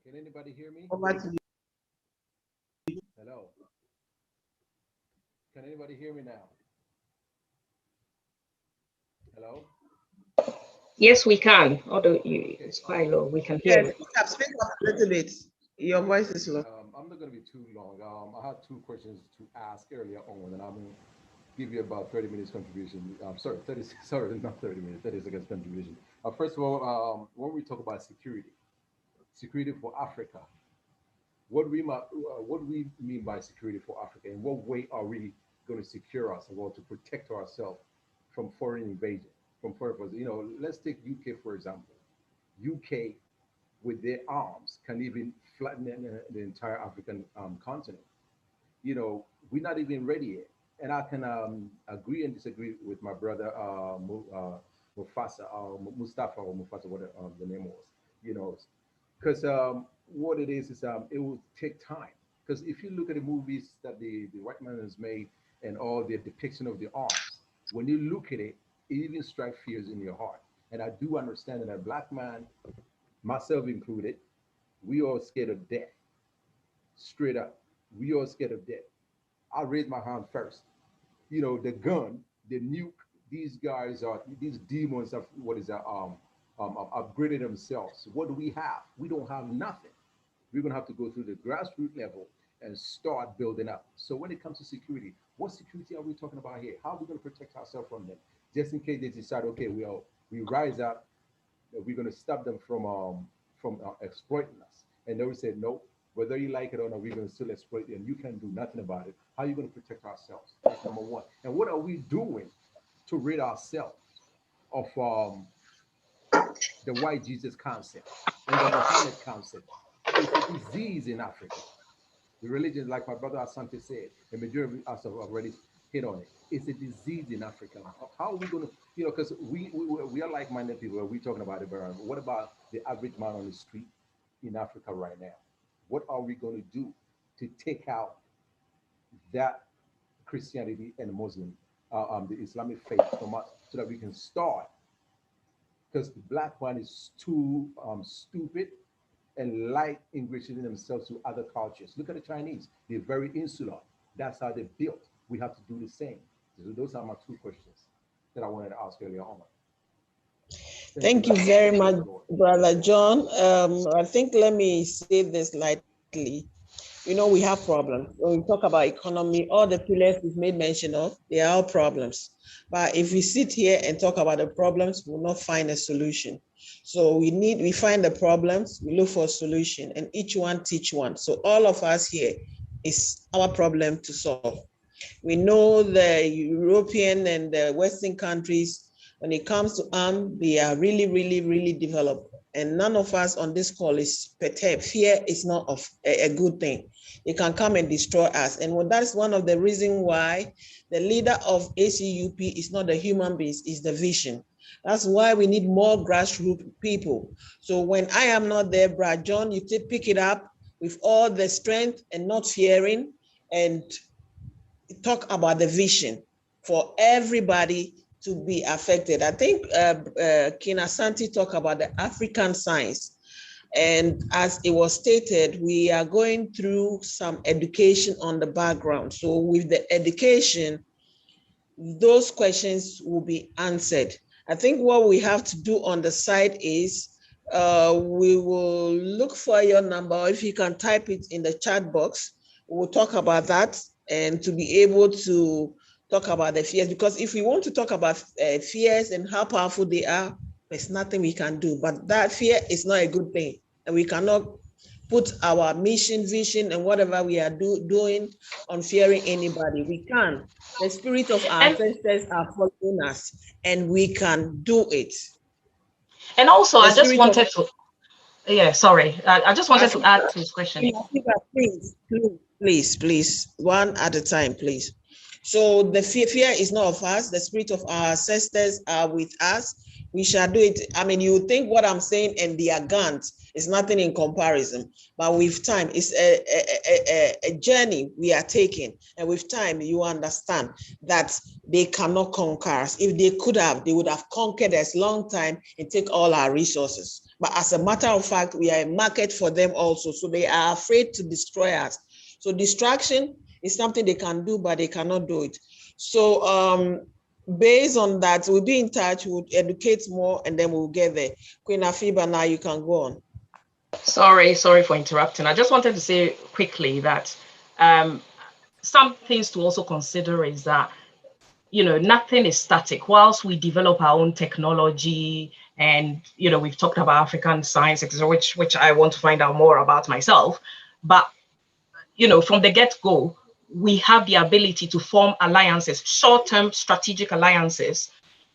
can anybody hear me? over to you. Hello. Can anybody hear me now? Hello. Yes, we can. Although it's quite low, we can hear Yes, it. speak up a little bit. Your voice is low. I'm not going to be too long. I had two questions to ask earlier on, and I'm going to give you about 30 minutes contribution. Sorry, 30. Sorry, not 30 minutes. 30 seconds contribution. First of all, when we talk about security for Africa, what we mean by security for Africa, in what way are we going to secure ourselves, to protect ourselves from foreign invasion, from foreign forces? Let's take UK for example. UK with their arms can even flatten the entire African continent. We're not even ready yet. And I can agree and disagree with my brother Mufasa, Mustafa or Mufasa, whatever the name was. Because what it is it will take time. Because if you look at the movies that the white man has made and all the depiction of the arms, when you look at it, it even strikes fears in your heart. And I do understand that a black man, myself included, we all scared of death. Straight up, we all scared of death. I raised my hand first. The gun, the nuke. These guys are these demons of what is that? Upgraded themselves. What do we have? We don't have nothing. We're gonna have to go through the grassroots level and start building up. So when it comes to security, what security are we talking about here? How are we gonna protect ourselves from them? Just in case they decide, okay, we rise up, we're gonna stop them from exploiting us. And they will say, no, whether you like it or not, we're going to still exploit you, and you can't do nothing about it. How are you going to protect ourselves? That's number one. And what are we doing to rid ourselves of the white Jesus concept and the Muhammad concept? It's a disease in Africa. The religion, like my brother Asante said, the majority of us have already hit on it. It's a disease in Africa. How are we going to, because we are like-minded people. We're talking about it, but what about the average man on the street in Africa right now? What are we going to do to take out that Christianity and Muslim, the Islamic faith from us, so that we can start? Because the black man is too stupid and like ingratiating themselves to other cultures. Look at the Chinese; they're very insular. That's how they're built. We have to do the same. So those are my two questions that I wanted to ask earlier on. Thank you very much, Brother John. I think let me say this lightly. We have problems. When we talk about economy, all the pillars we've made mention of, they are all problems. But if we sit here and talk about the problems, we will not find a solution. So we find the problems, we look for a solution, and each one teach one. So all of us here is our problem to solve. We know the European and the Western countries, when it comes to arms, they are really, really, really developed. And none of us on this call is perturbed. Fear is not a good thing. It can come and destroy us. And that's one of the reasons why the leader of ACUP is not the human being, it's the vision. That's why we need more grassroots people. So when I am not there, Brad John, you pick it up with all the strength and not fearing, and talk about the vision for everybody to be affected. I think King Asante talked about the African science. And as it was stated, we are going through some education on the background. So with the education, those questions will be answered. I think what we have to do on the side is we will look for your number. If you can type it in the chat box, we'll talk about that, and to be able to talk about the fears. Because if we want to talk about fears and how powerful they are, there's nothing we can do. But that fear is not a good thing. And we cannot put our mission, vision, and whatever we are doing on fearing anybody. We can. The spirit of our ancestors are following us, and we can do it. And also, I just wanted to, yeah, sorry. I just wanted to add to his question. Please, one at a time, please. So the fear is not of us. The spirit of our ancestors are with us. We shall do it. I mean, you think what I'm saying and their guns is nothing in comparison, but with time, it's a journey we are taking. And with time, you understand that they cannot conquer us. If they could have, they would have conquered us long time and take all our resources. But as a matter of fact, we are a market for them also. So they are afraid to destroy us. So distraction is something they can do, but they cannot do it. So based on that, we'll be in touch, we'll educate more, and then we'll get there. Queen Afiba, now you can go on. Sorry for interrupting. I just wanted to say quickly that some things to also consider is that, you know, nothing is static. Whilst we develop our own technology, and, you know, we've talked about African science, which I want to find out more about myself, but, you know, from the get-go, we have the ability to form alliances, short-term strategic alliances.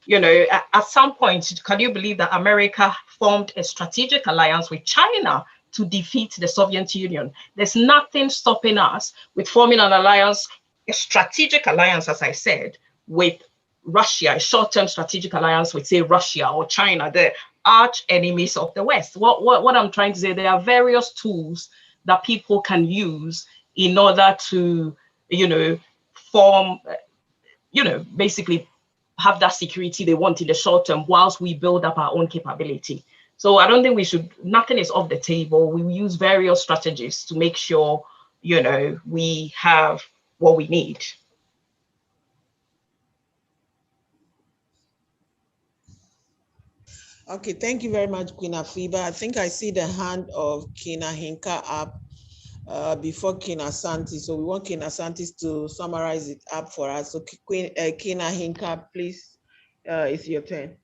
You know, at some point, can you believe that America formed a strategic alliance with China to defeat the Soviet Union? There's nothing stopping us with forming an alliance, a strategic alliance, as I said, with Russia, a short-term strategic alliance with, say, Russia or China, the arch enemies of the West. What I'm trying to say, there are various tools that people can use in order to, you know, form, you know, basically have that security they want in the short term whilst we build up our own capability. So I don't think we should, nothing is off the table. We use various strategies to make sure, you know, we have what we need. Okay, thank you very much, Queen Afiba. I think I see the hand of Kina Hinka up before Kina Santi. So we want Kina Santi to summarize it up for us. So Queen Kina Hinka, please, it's your turn.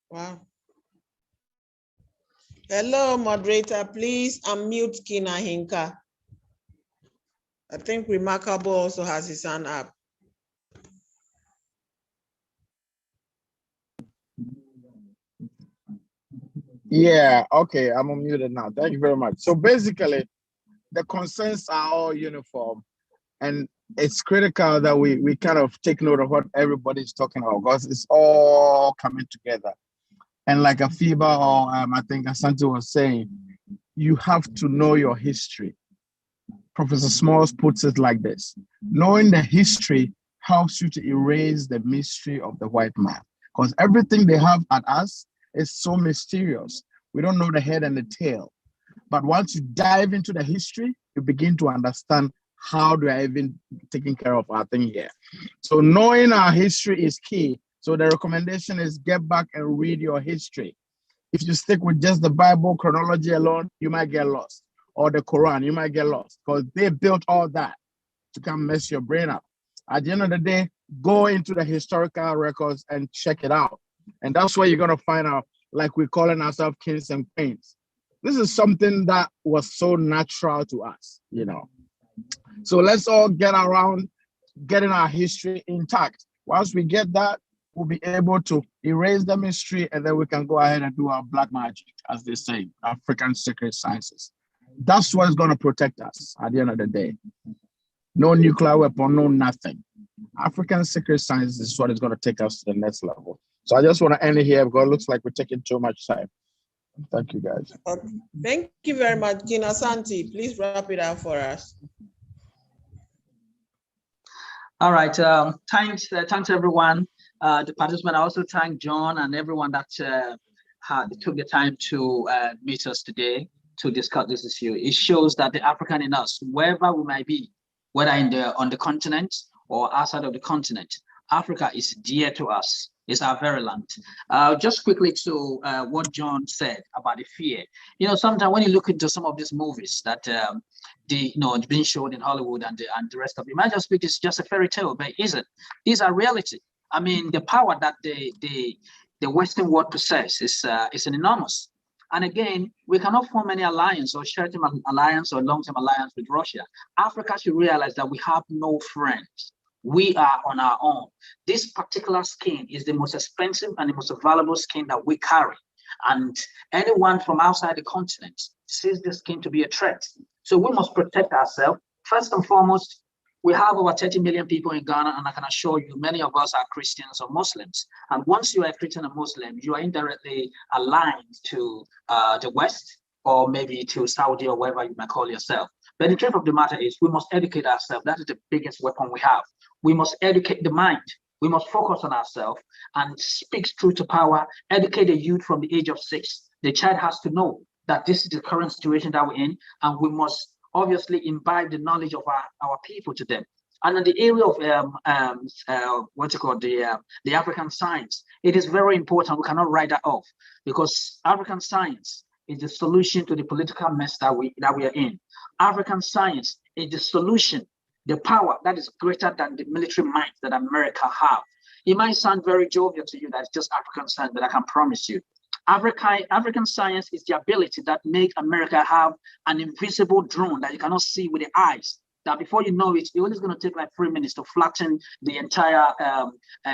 Wow. Hello, moderator, please unmute Kina Hinka. I think Remarkable also has his hand up. Yeah, okay, I'm unmuted now. Thank you very much. So basically, the concerns are all uniform, and it's critical that we kind of take note of what everybody's talking about, because it's all coming together. And like Afiba or I think Asante was saying, you have to know your history. Professor Smalls puts it like this: knowing the history helps you to erase the mystery of the white man, because everything they have at us is so mysterious. We don't know the head and the tail. But once you dive into the history, you begin to understand how do I even taking care of our thing here. So knowing our history is key. So the recommendation is get back and read your history. If you stick with just the Bible chronology alone, you might get lost. Or the Quran, you might get lost, because they built all that to come mess your brain up. At the end of the day, go into the historical records and check it out. And that's where you're going to find out, like we're calling ourselves kings and queens. This is something that was so natural to us, you know. So let's all get around getting our history intact. Once we get that, we'll be able to erase the mystery, and then we can go ahead and do our black magic, as they say, African secret sciences. That's what's going to protect us at the end of the day. No nuclear weapon, no nothing. African secret science is what is going to take us to the next level. So I just want to end it here, because it looks like we're taking too much time. Thank you, guys. Okay. Thank you very much. Kina Santi, please wrap it up for us. All right. Thanks everyone. The participant. I also thank John and everyone that took the time to meet us today to discuss this issue. It shows that the African in us, wherever we might be, whether on the continent or outside of the continent, Africa is dear to us. It's our very land. Just quickly to what John said about the fear. You know, sometimes when you look into some of these movies that it's being shown in Hollywood and the rest of it, might just think it's just a fairy tale, but it isn't. These are reality. I mean, the power that the Western world possesses is an enormous. And again, we cannot form any alliance or short-term alliance or long-term alliance with Russia. Africa should realize that we have no friends. We are on our own. This particular skin is the most expensive and the most valuable skin that we carry. And anyone from outside the continent sees this skin to be a threat. So we must protect ourselves. First and foremost, we have over 30 million people in Ghana, and I can assure you, many of us are Christians or Muslims. And once you are a Christian or Muslim, you are indirectly aligned to the West, or maybe to Saudi, or wherever you may call yourself. But the truth of the matter is, we must educate ourselves. That is the biggest weapon we have. We must educate the mind. We must focus on ourselves and speak truth to power, educate the youth from the age of 6. The child has to know that this is the current situation that we're in, and we must obviously imbibe the knowledge of our people to them. And in the area of the African science, it is very important. We cannot write that off, because African science is the solution to the political mess that we are in. African science is the solution, the power that is greater than the military might that America have. It might sound very jovial to you that it's just African science, but I can promise you, African science is the ability that make America have an invisible drone that you cannot see with the eyes, that before you know it, it's only going to take like 3 minutes to flatten the entire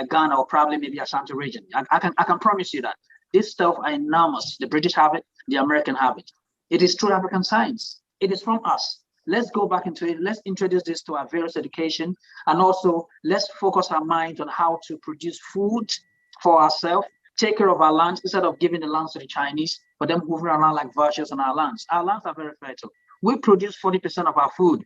Ghana, or probably maybe Ashanti region. I can promise you that. This stuff are enormous. The British have it, the American have it. It is true African science. It is from us. Let's go back into it. Let's introduce this to our various education. And also, let's focus our minds on how to produce food for ourselves, take care of our lands, instead of giving the lands to the Chinese, but them moving around like vultures on our lands. Our lands are very fertile. We produce 40% of our food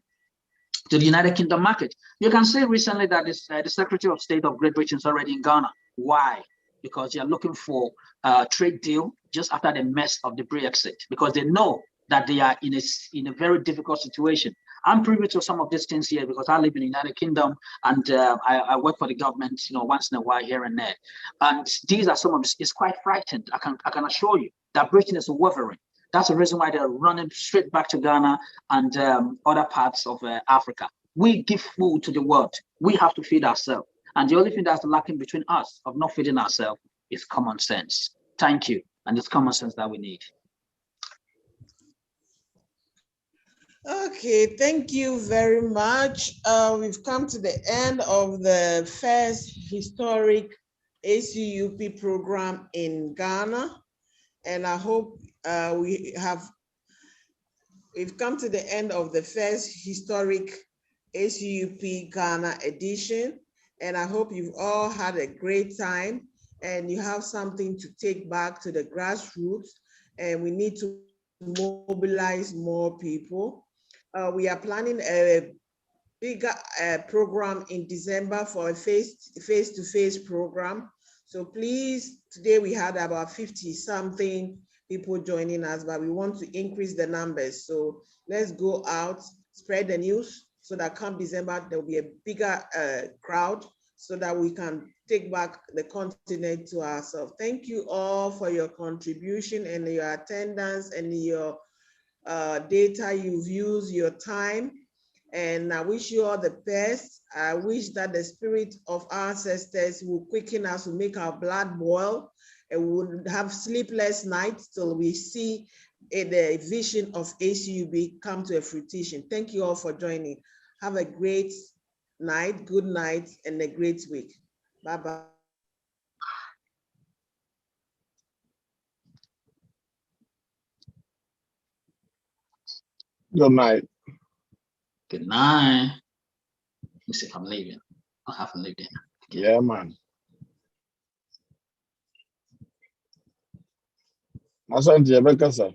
to the United Kingdom market. You can see recently that the Secretary of State of Great Britain is already in Ghana. Why? Because they are looking for a trade deal just after the mess of the Brexit, because they know that they are in a very difficult situation. I'm privy to some of these things here because I live in the United Kingdom, and I work for the government, once in a while here and there. And these are some of this. It's quite frightened. I can assure you that Britain is wavering. That's the reason why they're running straight back to Ghana and other parts of Africa. We give food to the world. We have to feed ourselves. And the only thing that's lacking between us of not feeding ourselves is common sense. Thank you. And it's common sense that we need. Okay, thank you very much. We've come to the end of the first historic ACUP program in Ghana, and I hope we've come to the end of the first historic ACUP Ghana edition, and I hope you've all had a great time and you have something to take back to the grassroots, and we need to mobilize more people. We are planning a bigger program in December for a face-to-face program. So please, today we had about 50-something people joining us, but we want to increase the numbers. So let's go out, spread the news, so that come December, there'll be a bigger crowd, so that we can take back the continent to ourselves. Thank you all for your contribution and your attendance and your data you've used, your time, and I wish you all the best. I wish that the spirit of our ancestors will quicken us, will make our blood boil, and we would have sleepless nights till we see the vision of ACUB come to a fruition. Thank you all for joining. Have a great night, good night, and a great week. Bye-bye. Good night. Good night. Let me see if I'm leaving. I haven't lived in. Yeah, man. Asante, Rebecca, sir.